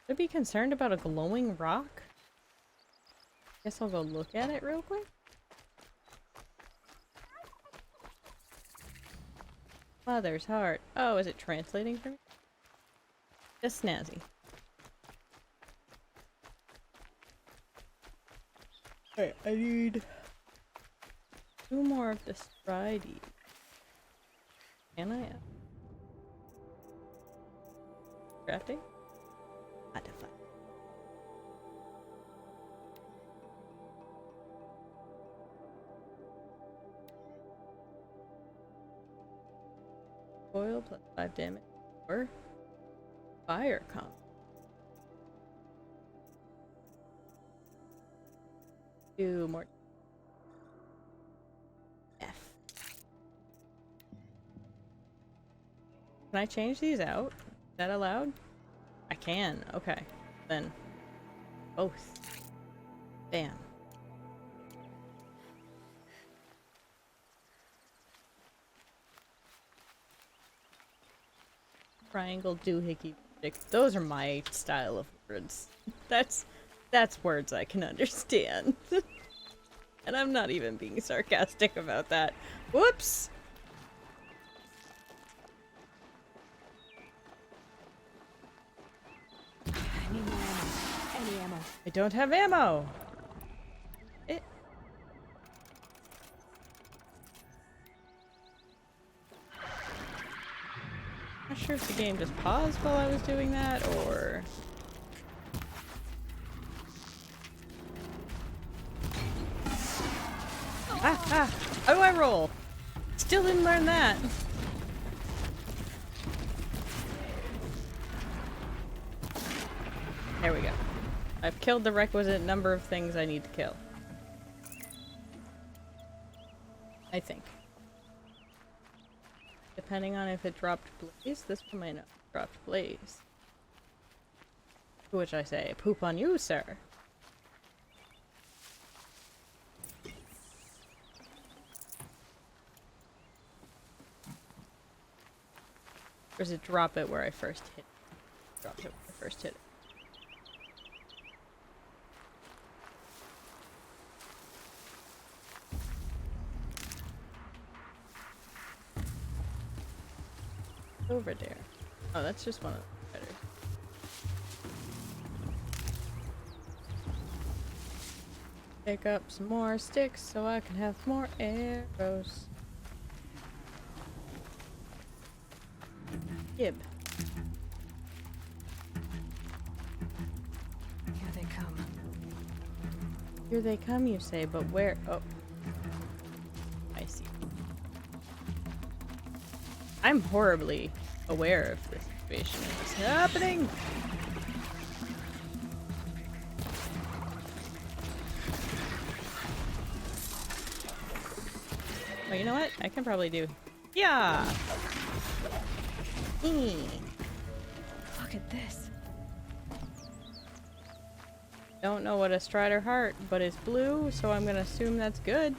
Should I be concerned about a glowing rock? Guess I'll go look at it real quick. Mother's heart. Oh, is it translating for me? Just snazzy. Alright, I need 2 more of the Strides. Can I? Crafting? Modify. Oil plus 5 damage or fire comp. Do more. F. Can I change these out? Is that allowed? I can. Okay. Then both. Bam. Triangle doohickey stick. Those are my style of words. That's words I can understand. And I'm not even being sarcastic about that. Whoops! I need more ammo. Any ammo. I don't have ammo! Not sure if the game just paused while I was doing that, or... Ah! How do I roll? Still didn't learn that. There we go. I've killed the requisite number of things I need to kill. I think. Depending on if it dropped Blaze, this one might not have dropped Blaze. To which I say, poop on you, sir. Or does it drop it where I first hit it? Drop it where I first hit it. Over there. Oh, that's just one of the better. Pick up some more sticks so I can have more arrows. Gib. Here they come. Here they come, you say, but where? Oh. I see. I'm horribly aware of this situation that's happening. Oh, you know what? I can probably do. Yeah. Look at this. Don't know what a Strider heart, but it's blue, so I'm gonna assume that's good.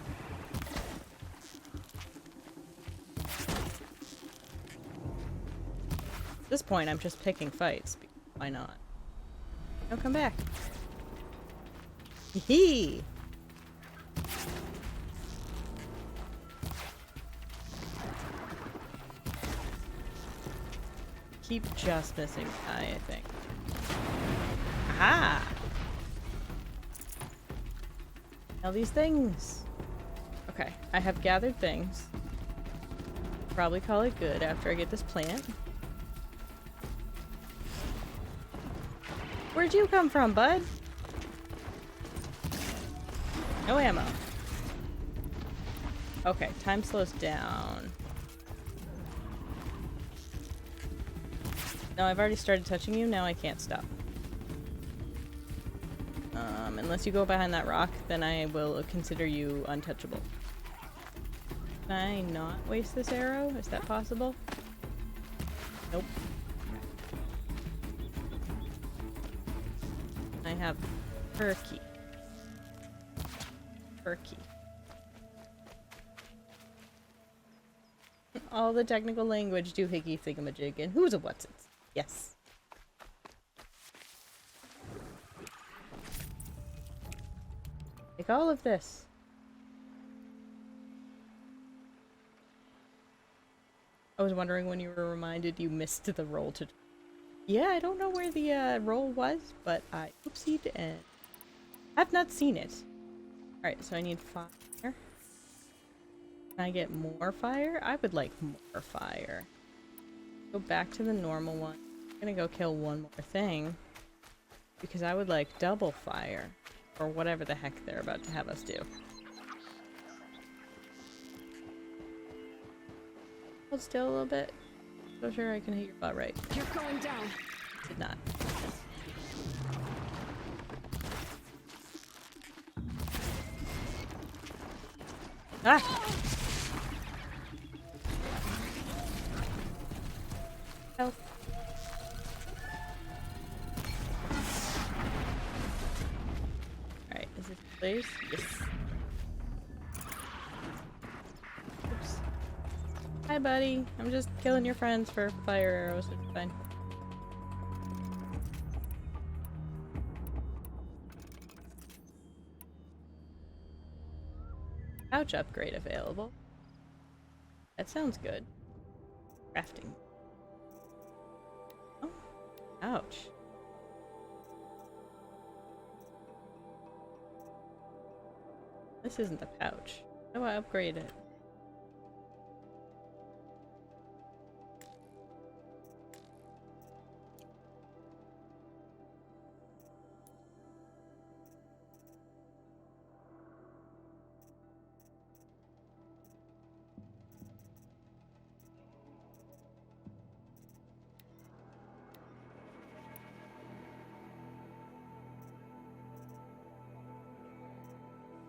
At this point, I'm just picking fights. Why not? Don't come back. Hee. Keep just missing I think. Aha! All these things. Okay, I have gathered things. Probably call it good after I get this plant. Where'd you come from, bud? No ammo. Okay, time slows down. No, I've already started touching you, now I can't stop. Unless you go behind that rock, then I will consider you untouchable. Can I not waste this arrow? Is that possible? Nope. I have turkey. Turkey. All the technical language doohickey thingamajig, and who's a whatsits? Yes. Take all of this. I was wondering when you were reminded you missed the roll to... Yeah, I don't know where the roll was, but I oopsied and have not seen it. Alright, so I need fire. Can I get more fire? I would like more fire. Go back to the normal one. I'm gonna go kill one more thing. Because I would like double fire. Or whatever the heck they're about to have us do. Hold still a little bit. So sure I can hit your butt right. You're going down. Did not. Ah! Help. Alright, is it place? Yes. Oops. Hi, buddy. I'm just killing your friends for fire arrows. It's fine. Pouch upgrade available. That sounds good. Crafting. Oh, ouch. This isn't the pouch. How do I upgrade it?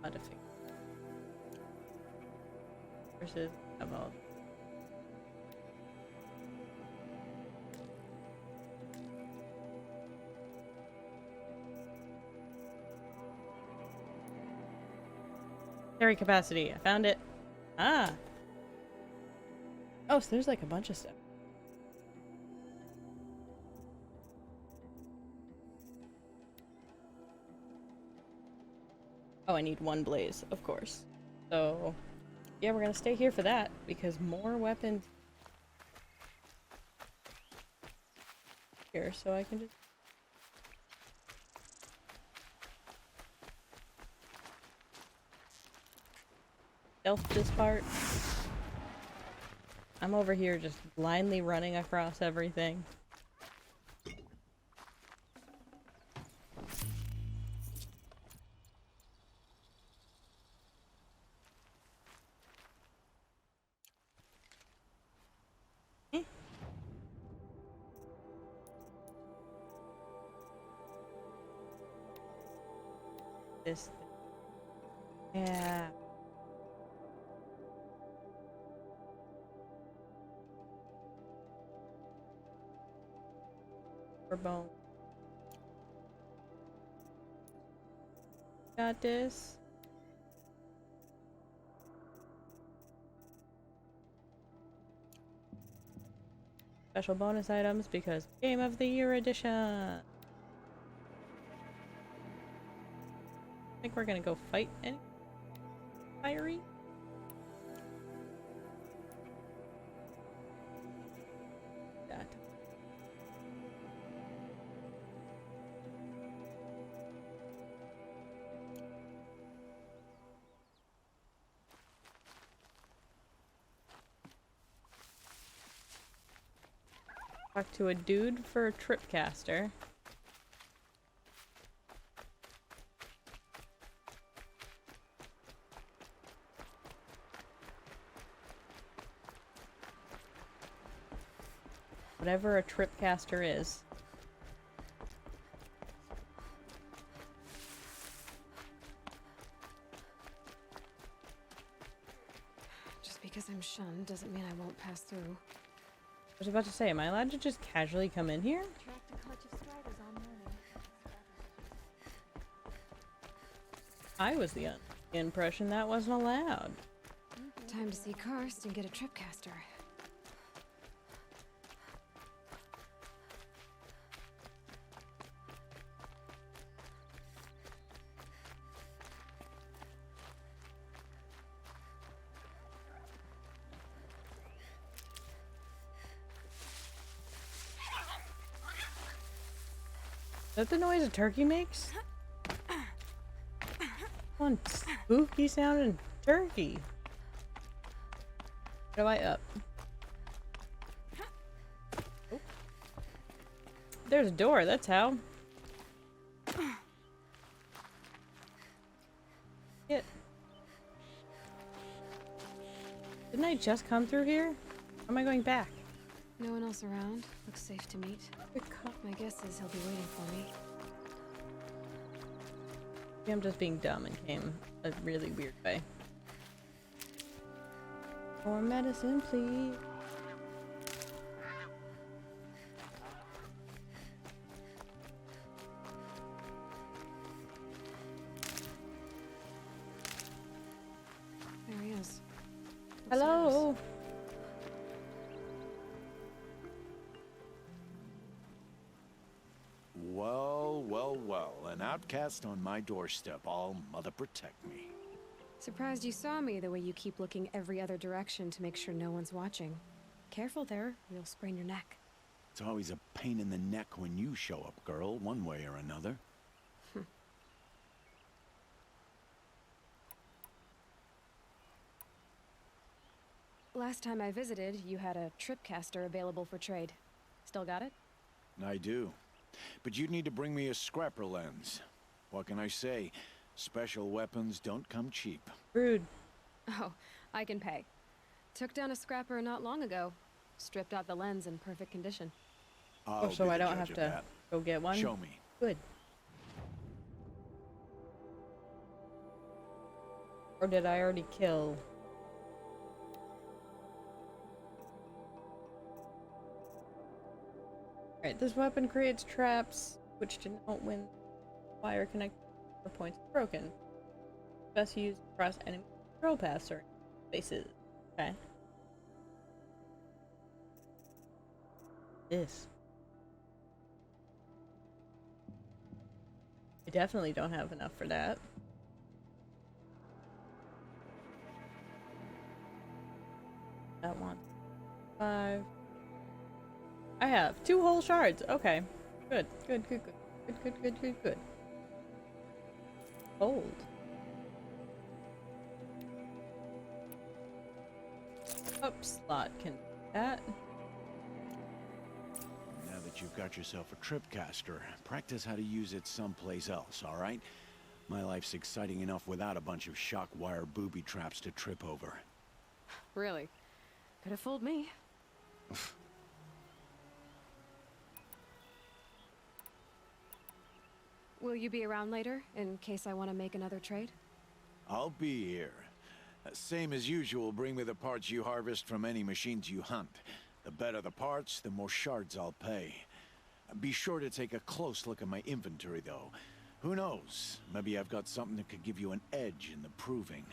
Modification. Versus evolve. Carry capacity. I found it. Ah. Oh, so there's like a bunch of stuff. Oh, I need one blaze, of course. So, yeah, we're gonna stay here for that, because more weapons here, so I can just... stealth this part. I'm over here just blindly running across everything. This thing. Yeah. For bone. Got this. Special bonus items because Game of the Year edition. I think we're gonna go fight any fiery. That. Talk to a dude for a tripcaster. Whatever a tripcaster is. Just because I'm shunned doesn't mean I won't pass through. I was about to say, am I allowed to just casually come in here? I was the impression that wasn't allowed. Time to see Karst and get a tripcaster. Is that the noise a turkey makes? One spooky sounding turkey. How do I up? Oh. There's a door, that's how. Shit. Didn't I just come through here? How am I going back? No one else around. Looks safe to meet. My guess is he'll be waiting for me. Maybe I'm just being dumb and came a really weird way. More medicine, please. There he is. Hello. Well, well, well. An outcast on my doorstep. All mother protect me. Surprised you saw me the way you keep looking every other direction to make sure no one's watching. Careful there, you'll sprain your neck. It's always a pain in the neck when you show up, girl, one way or another. Last time I visited, you had a tripcaster available for trade. Still got it? I do. But you'd need to bring me a scrapper lens. What can I say? Special weapons don't come cheap. Rude. Oh, I can pay. Took down a scrapper not long ago. Stripped out the lens in perfect condition. Oh, so I don't have to go get one? Show me. Good. Or did I already kill? Alright, this weapon creates traps which denote when wire connected or points is broken. Best used across enemy control paths or spaces. Okay. This. I definitely don't have enough for that. That one. 5. I have 2 whole shards. Okay. Good. Good, good, good. Good, good, good, good, good. Gold. Up slot can do that. Now that you've got yourself a tripcaster, practice how to use it someplace else, alright? My life's exciting enough without a bunch of shock wire booby traps to trip over. Really? Could have fooled me. Will you be around later, in case I want to make another trade? I'll be here. Same as usual, bring me the parts you harvest from any machines you hunt. The better the parts, the more shards I'll pay. Be sure to take a close look at my inventory, though. Who knows? Maybe I've got something that could give you an edge in the proving.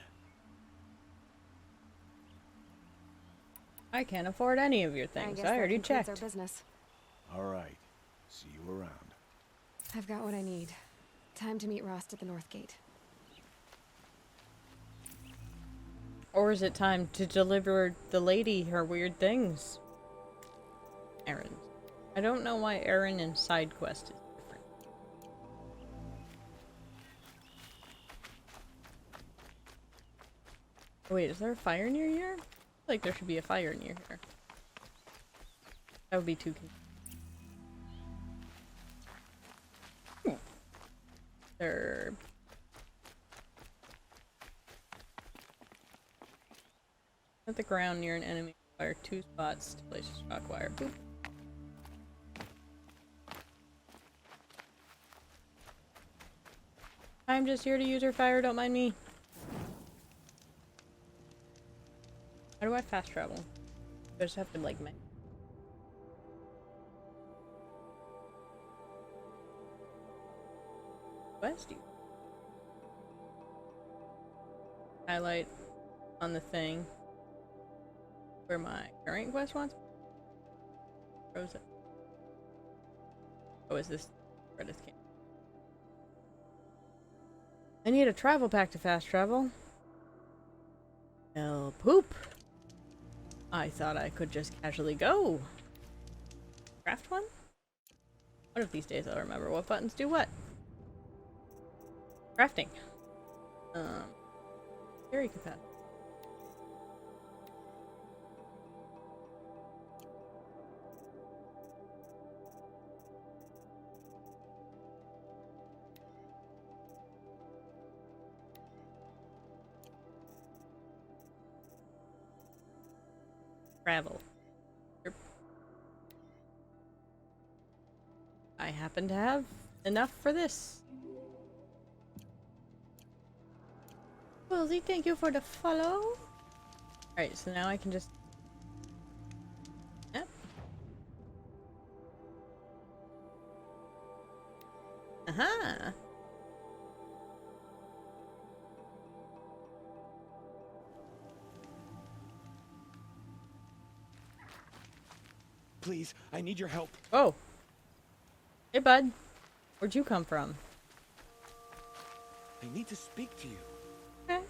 I can't afford any of your things. I already checked. Our business. Alright. See you around. I've got what I need. Time to meet Rost at the North Gate. Or is it time to deliver the lady her weird things? Errands. I don't know why errand and side quest is different. Wait, is there a fire near here? I feel like there should be a fire near here. That would be too convenient. Herb. At the ground near an enemy, fire 2 spots to place a shock wire. Boop. I'm just here to use her fire, don't mind me. How do I fast travel? I just have to like make quest you. Highlight on the thing where my current quest wants. Where was it? Oh, is this where this came? I need a travel pack to fast travel. No poop. I thought I could just casually go. Craft one? One of these days I'll remember what buttons do what. Crafting. Carry capacity. Travel. I happen to have enough for this. Wilsey, thank you for the follow. Alright, so now I can just... Yep. Aha! Please, I need your help. Oh. Hey, bud. Where'd you come from? I need to speak to you. Okay.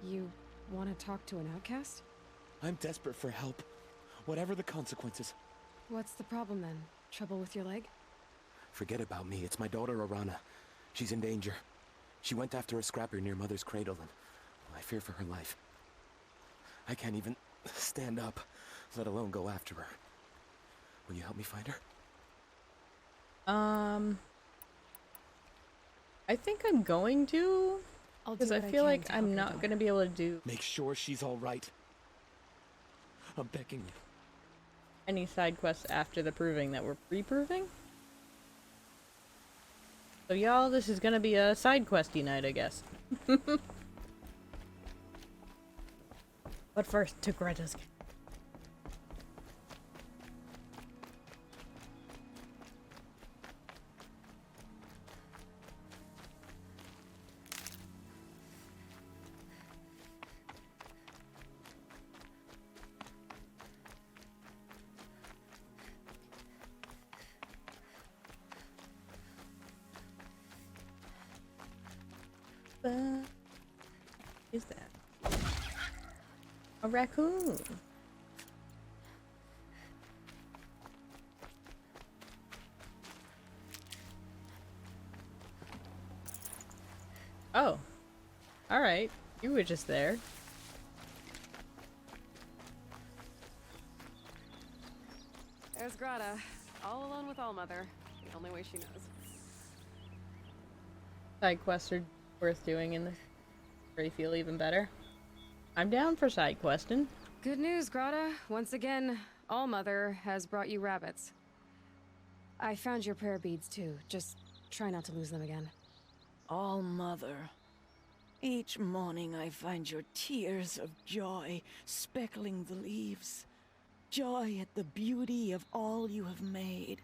You want to talk to an outcast? I'm desperate for help. Whatever the consequences. What's the problem then? Trouble with your leg? Forget about me. It's my daughter, Arana. She's in danger. She went after a scrapper near Mother's cradle, and I fear for her life. I can't even stand up, let alone go after her. Will you help me find her? I think I'm going to, because I feel like I'm not going to be able to do... Make sure she's all right. I'm begging you. Any side quests after the proving that we're pre-proving? So y'all, this is gonna be a side questy night, I guess. But first, to Greta's. Is that a raccoon? Oh, all right. You were just there. There's Greta, all alone with Allmother. The only way she knows. Side quests are worth doing in this. Where you feel even better. I'm down for side questing. Good news, Greta. Once again, Allmother has brought you rabbits. I found your prayer beads too. Just try not to lose them again. Allmother. Each morning I find your tears of joy speckling the leaves. Joy at the beauty of all you have made.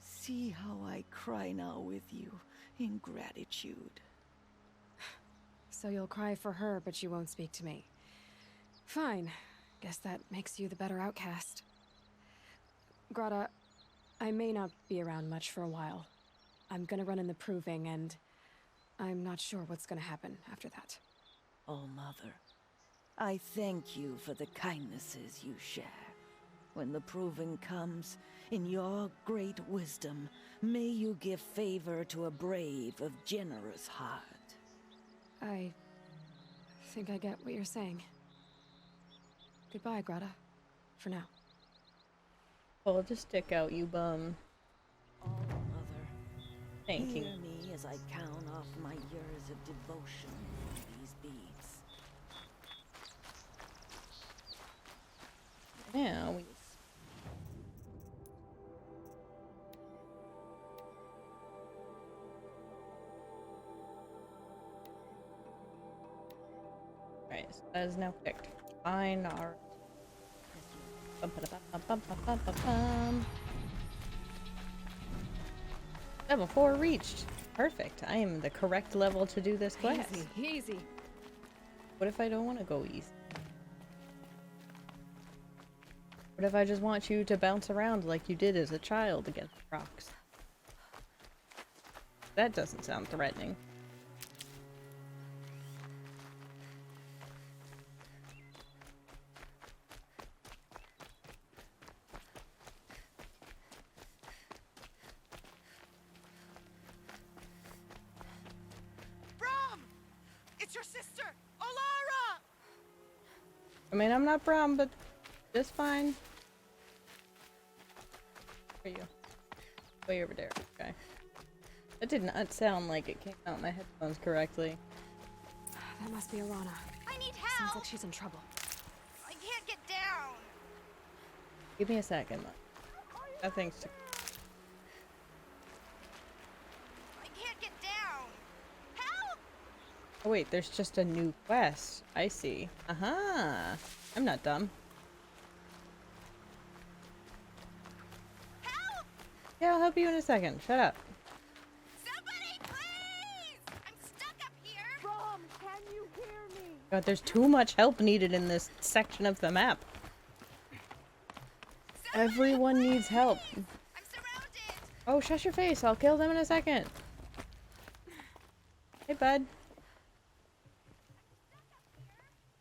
See how I cry now with you in gratitude. So you'll cry for her, but you won't speak to me. Fine. Guess that makes you the better outcast. Greta, I may not be around much for a while. I'm gonna run in the proving, and I'm not sure what's gonna happen after that. Allmother, I thank you for the kindnesses you share. When the proving comes, in your great wisdom, may you give favor to a brave of generous heart. I think I get what you're saying. Goodbye, Greta. For now. Pull the stick out, you bum. Allmother, Thank you. Hear me as I count off my years of devotion to these beads. Yeah, we... Alright, so that is now picked. Find our... Level 4 reached. Perfect. I am the correct level to do this quest. Easy, easy. What if I don't want to go east? What if I just want you to bounce around like you did as a child against rocks? That doesn't sound threatening. It's your sister, Alara! I mean, I'm not brown, but just fine. Where are you? Way over there. Okay. That did not sound like it came out my headphones correctly. That must be Alana. I need help! Sounds like she's in trouble. I can't get down! Give me a second. Nothing's to... I can't get down! Help! Oh wait, there's just a new quest. I see. Aha! I'm not dumb. Help! Yeah, I'll help you in a second. Shut up. Somebody, please! I'm stuck up here! Brom, can you hear me? God, there's too much help needed in this section of the map. Everyone needs help. I'm surrounded! Oh, shush your face. I'll kill them in a second. Hey, bud.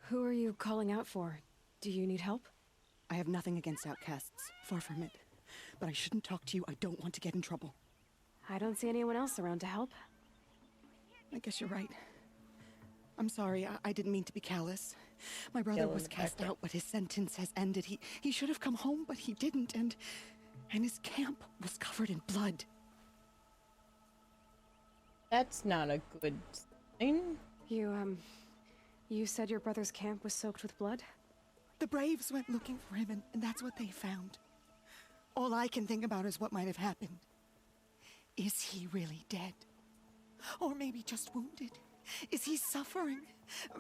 Who are you calling out for? Do you need help? I have nothing against outcasts. Far from it. But I shouldn't talk to you. I don't want to get in trouble. I don't see anyone else around to help. I guess you're right. I'm sorry. I didn't mean to be callous. My brother was cast out, but his sentence has ended. He should have come home, but he didn't, and his camp was covered in blood. That's not a good sign. You said your brother's camp was soaked with blood? The Braves went looking for him, and that's what they found. All I can think about is what might have happened. Is he really dead? Or maybe just wounded? Is he suffering?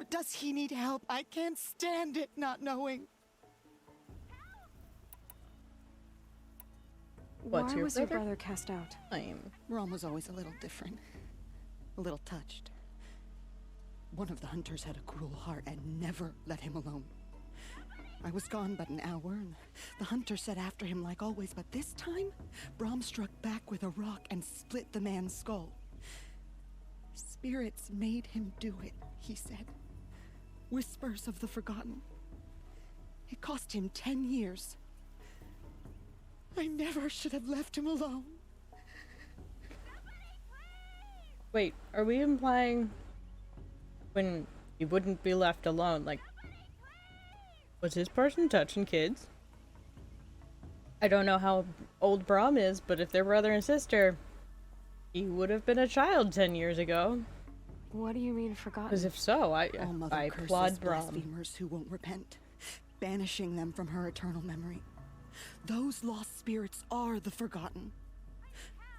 Does he need help? I can't stand it not knowing. What's Why was your brother cast out? Rom was always a little different. A little touched. One of the hunters had a cruel heart and never let him alone. I was gone but an hour, and the hunter set after him like always, but this time, Brom struck back with a rock and split the man's skull. Spirits made him do it, he said. Whispers of the forgotten. It cost him 10 years. I never should have left him alone. Wait, are we implying when he wouldn't be left alone, like, was his person touching kids? I don't know how old Brom is, but if they're brother and sister, he would have been a child 10 years ago. What do you mean forgotten? Because if so, I applaud Brom. Blasphemers who won't repent, banishing them from her eternal memory. Those lost spirits are the forgotten.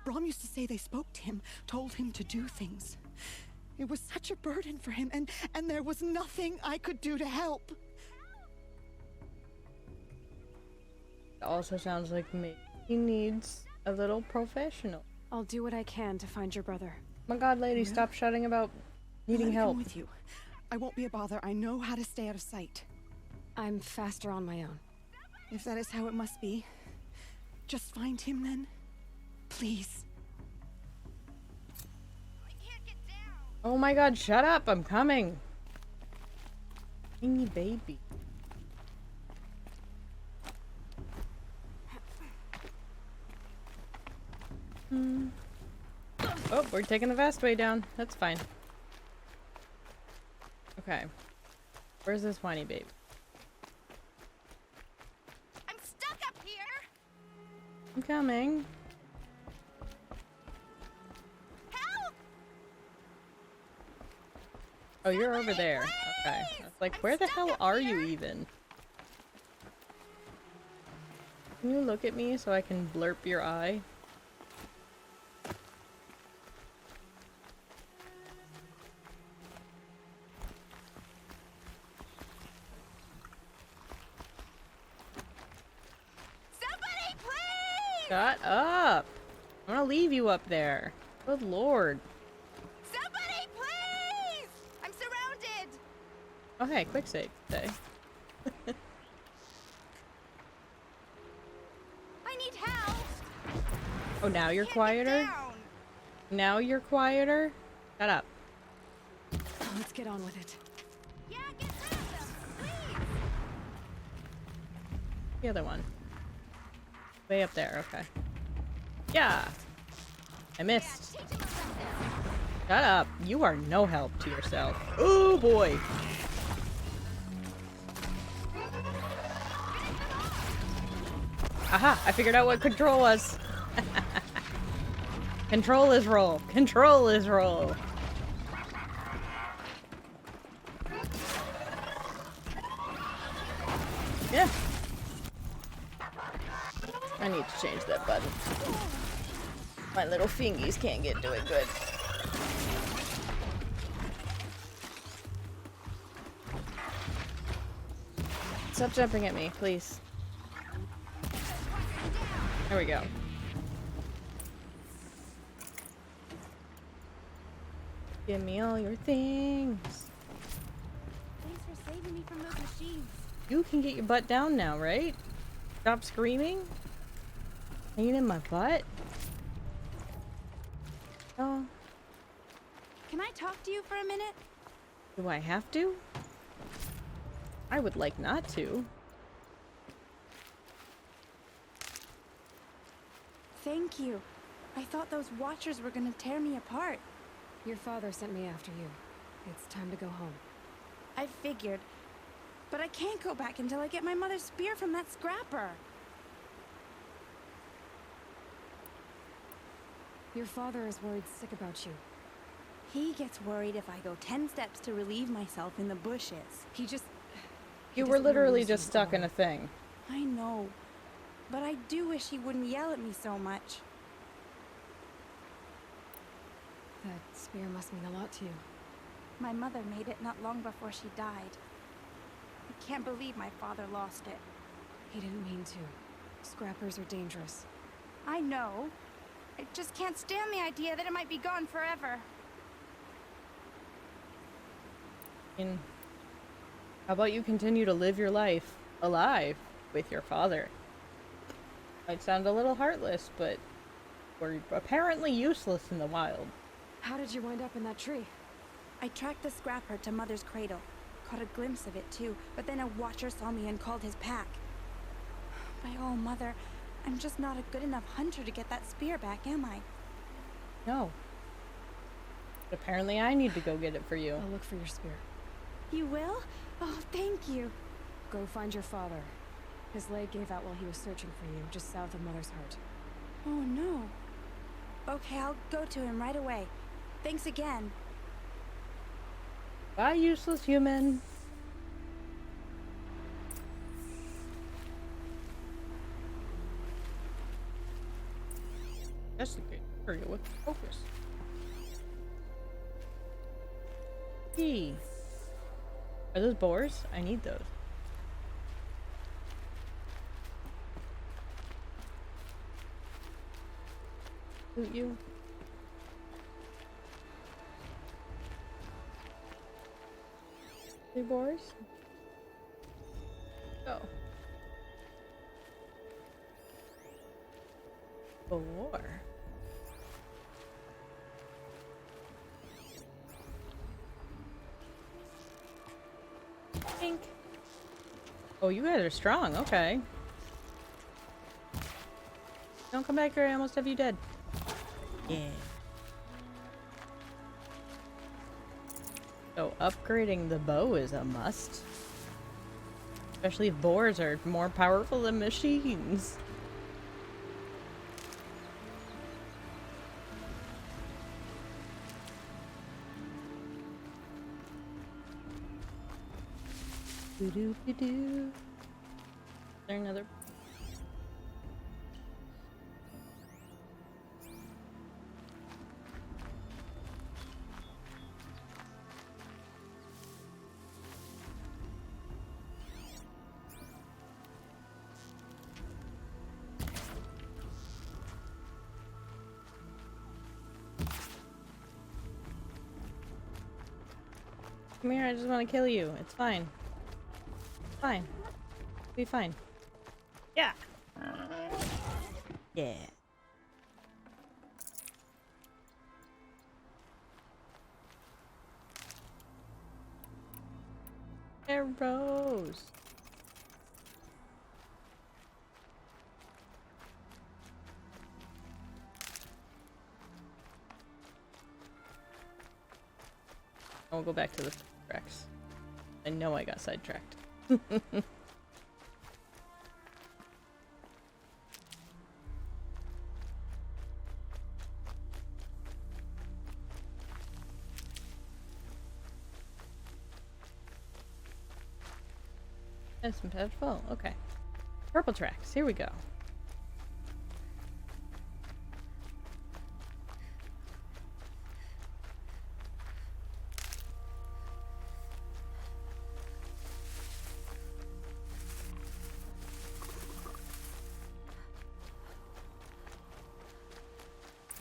Brom used to say they spoke to him, told him to do things. It was such a burden for him, and there was nothing I could do to help. It also sounds like maybe he needs a little professional. I'll do what I can to find your brother. Oh my god, lady, stop shouting about needing help. Come with you. I won't be a bother. I know how to stay out of sight. I'm faster on my own. If that is how it must be, just find him then. Please. Oh my god, shut up! I'm coming! Tiny baby. Oh, we're taking the fast way down. That's fine. Okay. Where's this whiny babe? I'm stuck up here! I'm coming. Oh, you're over there. Okay. I was like, where the hell are you even? Can you look at me so I can blurp your eye? Somebody, please! Shut up! I'm gonna leave you up there. Good lord. Somebody, please! I'm surrounded! Okay, quick save today. I need help! Oh, now you're quieter? Now you're quieter? Shut up. Let's get on with it. Yeah, get rid of them, please! The other one. Way up there, okay. Yeah! I missed. Shut up. You are no help to yourself. Oh boy! Aha! I figured out what control was. Control is roll. Control is roll. Yeah. I need to change that button. My little fingies can't get to it good. Stop jumping at me, please. There we go. Give me all your things. Thanks for saving me from those machines. You can get your butt down now, right? Stop screaming. Hanging in my butt. Oh. Can I talk to you for a minute? Do I have to? I would like not to. Thank you. I thought those watchers were gonna tear me apart. Your father sent me after you. It's time to go home. I figured. But I can't go back until I get my mother's spear from that scrapper. Your father is worried sick about you. He gets worried if I go 10 steps to relieve myself in the bushes. He just... You were literally just stuck in a thing. I know. But I do wish he wouldn't yell at me so much. That spear must mean a lot to you. My mother made it not long before she died. I can't believe my father lost it. He didn't mean to. Scrappers are dangerous. I know. I just can't stand the idea that it might be gone forever. How about you continue to live your life alive with your father? Might sound a little heartless, but we're apparently useless in the wild. How did you wind up in that tree? I tracked the scrapper to Mother's cradle. Caught a glimpse of it too, but then a watcher saw me and called his pack. By all, Mother, I'm just not a good enough hunter to get that spear back, am I? No. But apparently I need to go get it for you. I'll look for your spear. You will? Oh, thank you. Go find your father. His leg gave out while he was searching for you, just south of Mother's Heart. Oh, no. Okay, I'll go to him right away. Thanks again. Bye, useless human. That's the good area with focus. Hey. Are those boars? I need those. Loot you. Three boars? Go. Boar. Pink. Oh, you guys are strong. Okay. Don't come back here. I almost have you dead. Yeah. So upgrading the bow is a must. Especially if boars are more powerful than machines. Doo-doo-doo-doo. Is there another? Come here, I just want to kill you. It's fine. Fine. Be fine. Yeah. Yeah. Arrows. I'll go back to the tracks. I know I got sidetracked. That's impactful. Okay. Purple tracks. Here we go.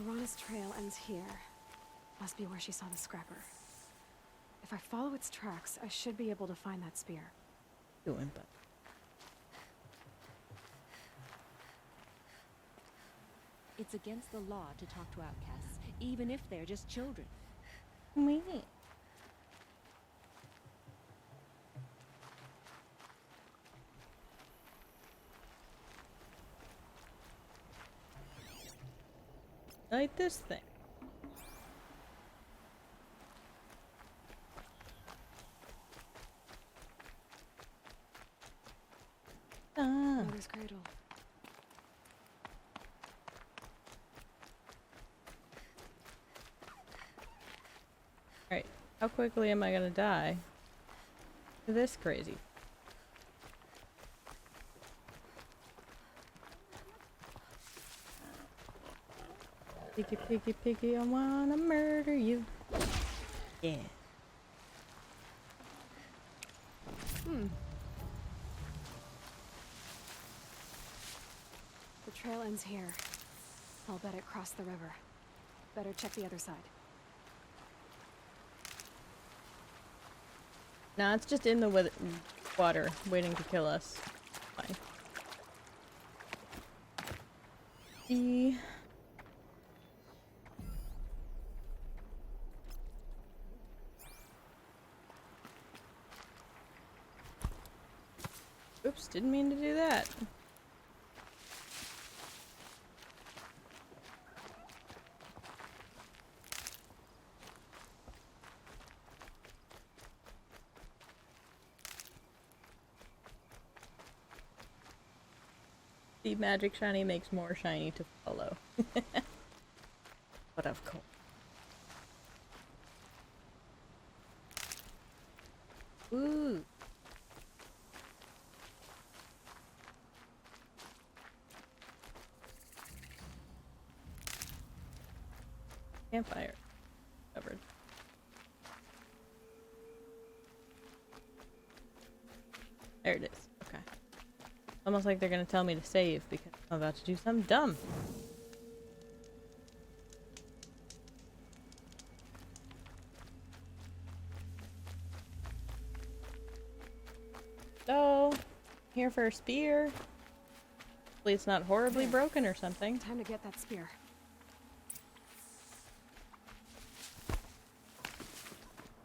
Arana's trail ends here. Must be where she saw the scrapper. If I follow its tracks, I should be able to find that spear. Doing, but It's against the law to talk to outcasts, even if they're just children. me. Like this thing. Mother's cradle. Alright, how quickly am I gonna die to this crazy? Piggy, piggy, piggy, I wanna murder you. Yeah. The trail ends here. I'll bet it crossed the river. Better check the other side. Nah, it's just in the water, waiting to kill us. Fine. Oops, didn't mean to do that. The magic shiny makes more shiny to follow. But of course. Ooh. Campfire. Covered. There it is. Okay. Almost like they're gonna tell me to save because I'm about to do something dumb. So, here for a spear. Hopefully it's not horribly broken or something. Time to get that spear.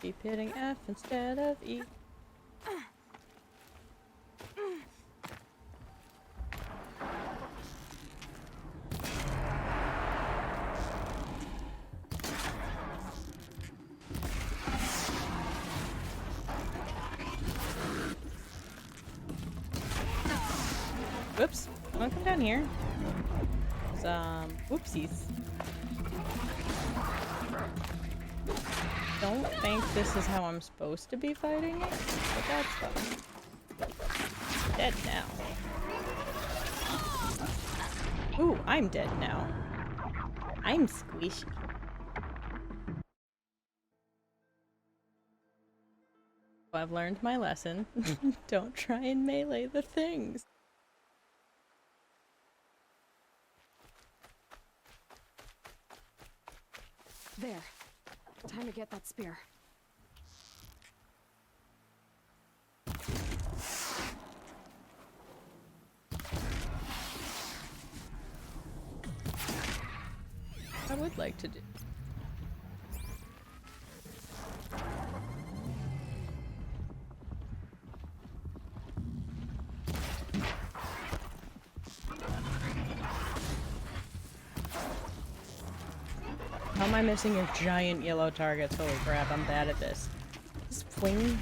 Keep hitting F instead of E. Whoops. I'm gonna come down here. Some whoopsies. Don't think this is how I'm supposed to be fighting it, but that's fine. dead now. Ooh, I'm dead now. I'm squishy. I've learned my lesson. Don't try and melee the things. There. Time to get that spear. I would like to do. How am I missing your giant yellow targets? Holy crap, I'm bad at this. Just fling.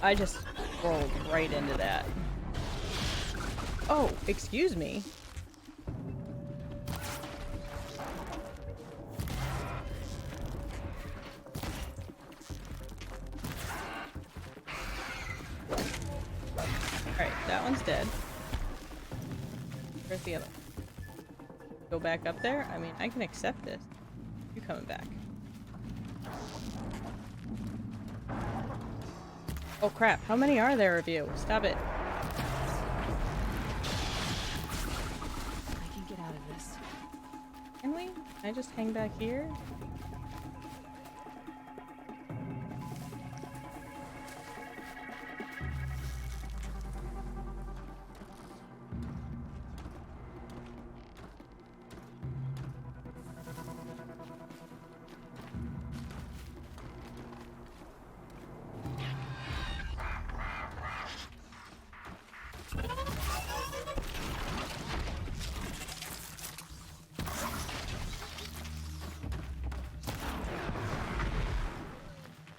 I just rolled right into that. Oh, excuse me. Alright, that one's dead. Where's the other? Go back up there? I mean, I can accept this. You coming back. Oh crap, how many are there of you? Stop it. I can get out of this. Can we? Can I just hang back here?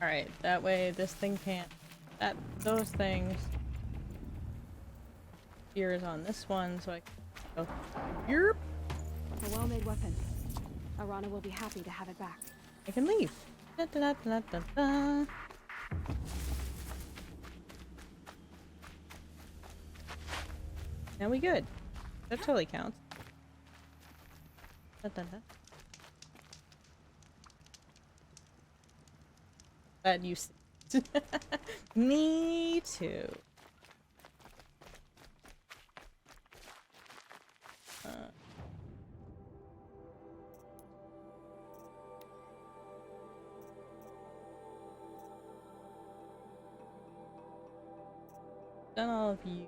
Alright, that way this thing can't. Those things. Here is on this one, so I can go. Yerp! A well-made weapon. Arana will be happy to have it back. I can leave. Da, da, da, da, da, da. Now we good. That totally counts. Da, da, da. Glad you see. Me too. Done all of you.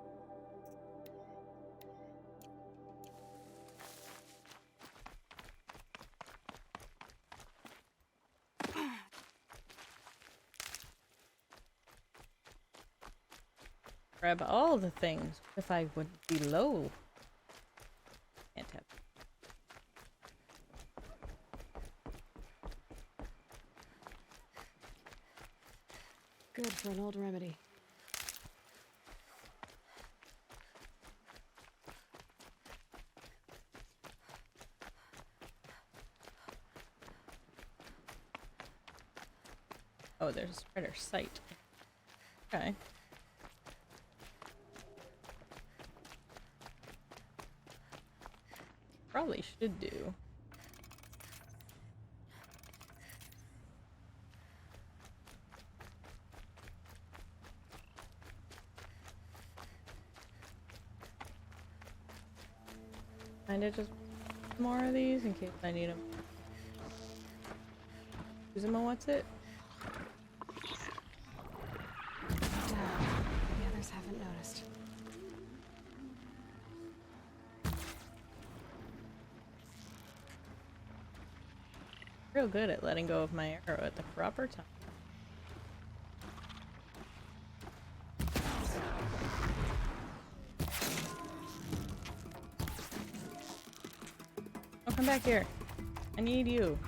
Grab all the things. If I would be low. Can't have. Good for an old remedy. Oh, there's a spreader sight. Okay. Probably should do. Kinda just more of these in case I need them. Use them on what's it? The others haven't noticed. Real good at letting go of my arrow at the proper time. Oh, come back here. I need you.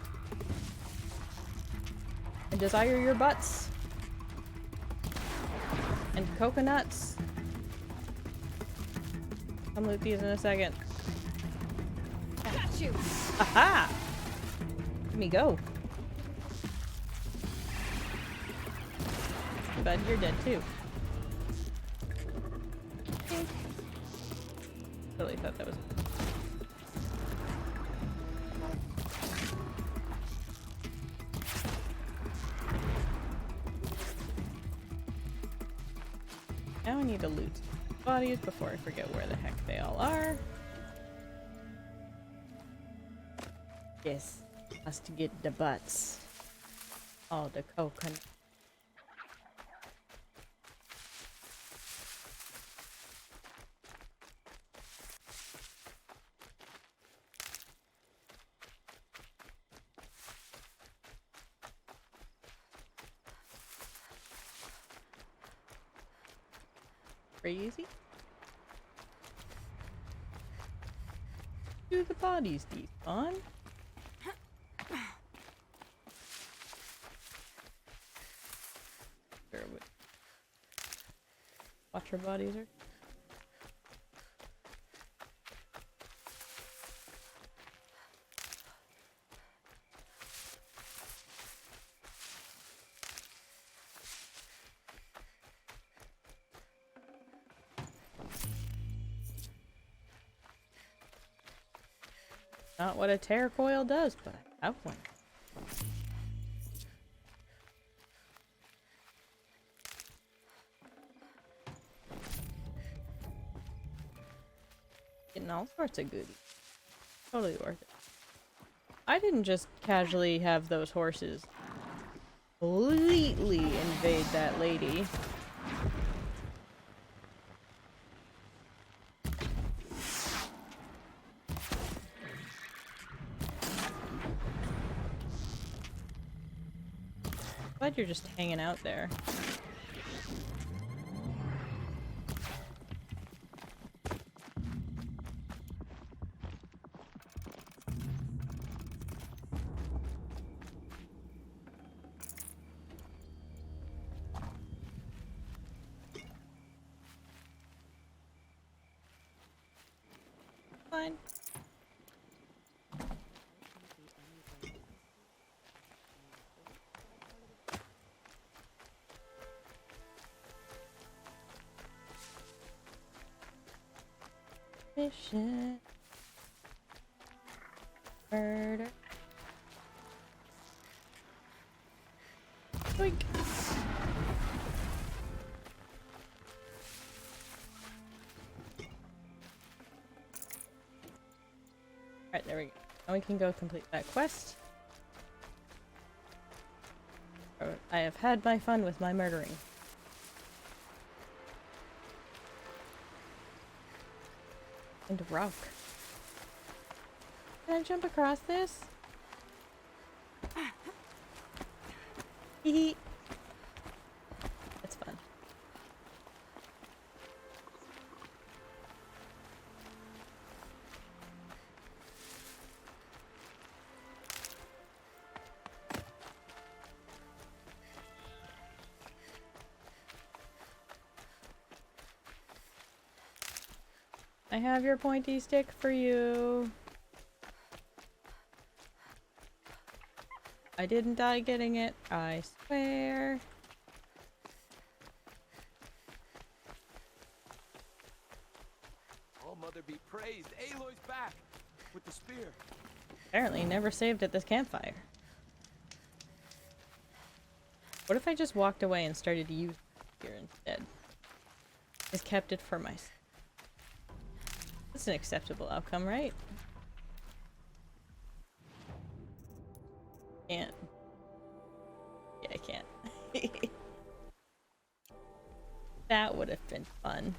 I desire your butts. And coconuts. Come loot these in a second. Got you! Aha! Let me go. But you're dead too. Totally thought that was. Now I need to loot bodies before I forget where the heck they all are. Yes, has to get the butts. All the coconut. Crazy. Do the bodies despawn? Sure, watch your bodies are. Not what a tear coil does, but I have one. Getting all sorts of goodies. Totally worth it. I didn't just casually have those horses completely invade that lady. Glad you're just hanging out there. Fine. Mission. Murder. Boink. Alright, there we go. Now we can go complete that quest. I have had my fun with my murdering. And rock. Can I jump across this? Hee. That's fun. I have your pointy stick for you. I didn't die getting it, I swear. All Mother be praised. Aloy's back with the spear. Apparently never saved at this campfire. What if I just walked away and started to use here instead? Just kept it for myself. That's an acceptable outcome, right? Can't. Yeah, I can't. That would have been fun.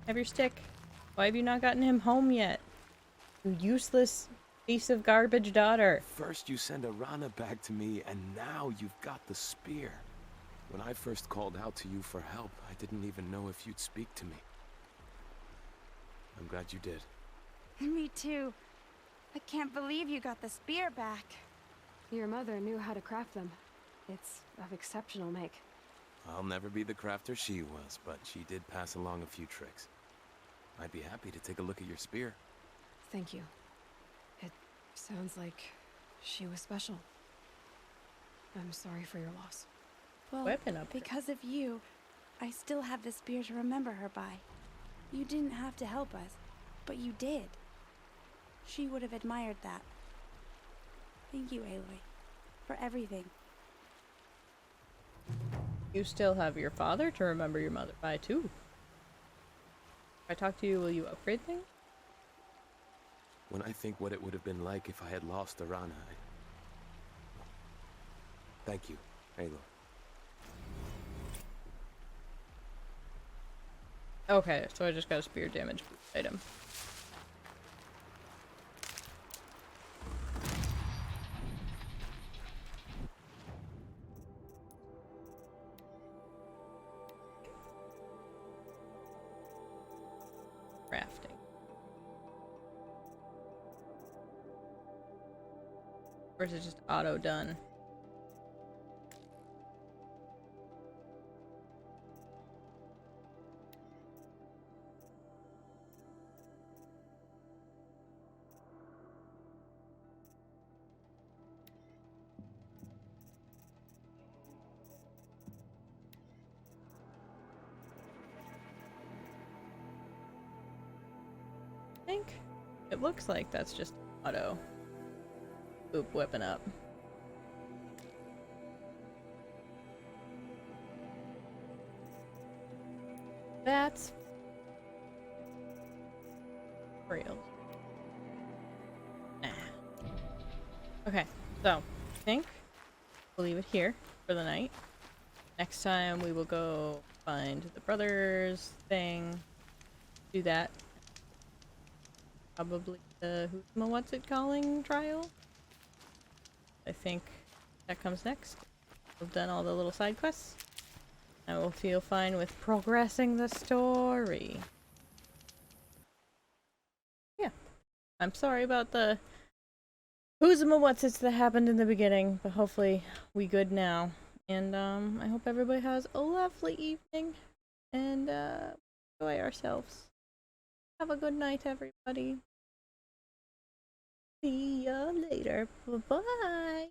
Have your stick. Why have you not gotten him home yet? You useless piece of garbage daughter. First you send Arana back to me, and now you've got the spear. When I first called out to you for help, I didn't even know if you'd speak to me. I'm glad you did. Me too. I can't believe you got the spear back. Your mother knew how to craft them. It's of exceptional make. I'll never be the crafter she was, but she did pass along a few tricks. I'd be happy to take a look at your spear. Thank you. It sounds like she was special. I'm sorry for your loss. Well, Weapon upgrade. because of you, I still have the spear to remember her by. You didn't have to help us, but you did. She would have admired that. Thank you, Aloy, for everything. You still have your father to remember your mother by, too. If I talk to you, will you upgrade things? When I think what it would have been like if I had lost Arana, Thank you, Aloy. Okay, so I just got a spear damage item. Crafting. Or is it just auto done? I think it looks like that's just auto. Boop, weapon up. That's real. Nah. Okay, so I think we'll leave it here for the night. Next time we will go find the brothers thing. Do that. Probably the what's it calling trial? I think that comes next. We've done all the little side quests. I will feel fine with progressing the story. Yeah. I'm sorry about the what's it's that happened in the beginning, but hopefully we good now. And I hope everybody has a lovely evening and enjoy ourselves. Have a good night, everybody. See ya later. Bye-bye.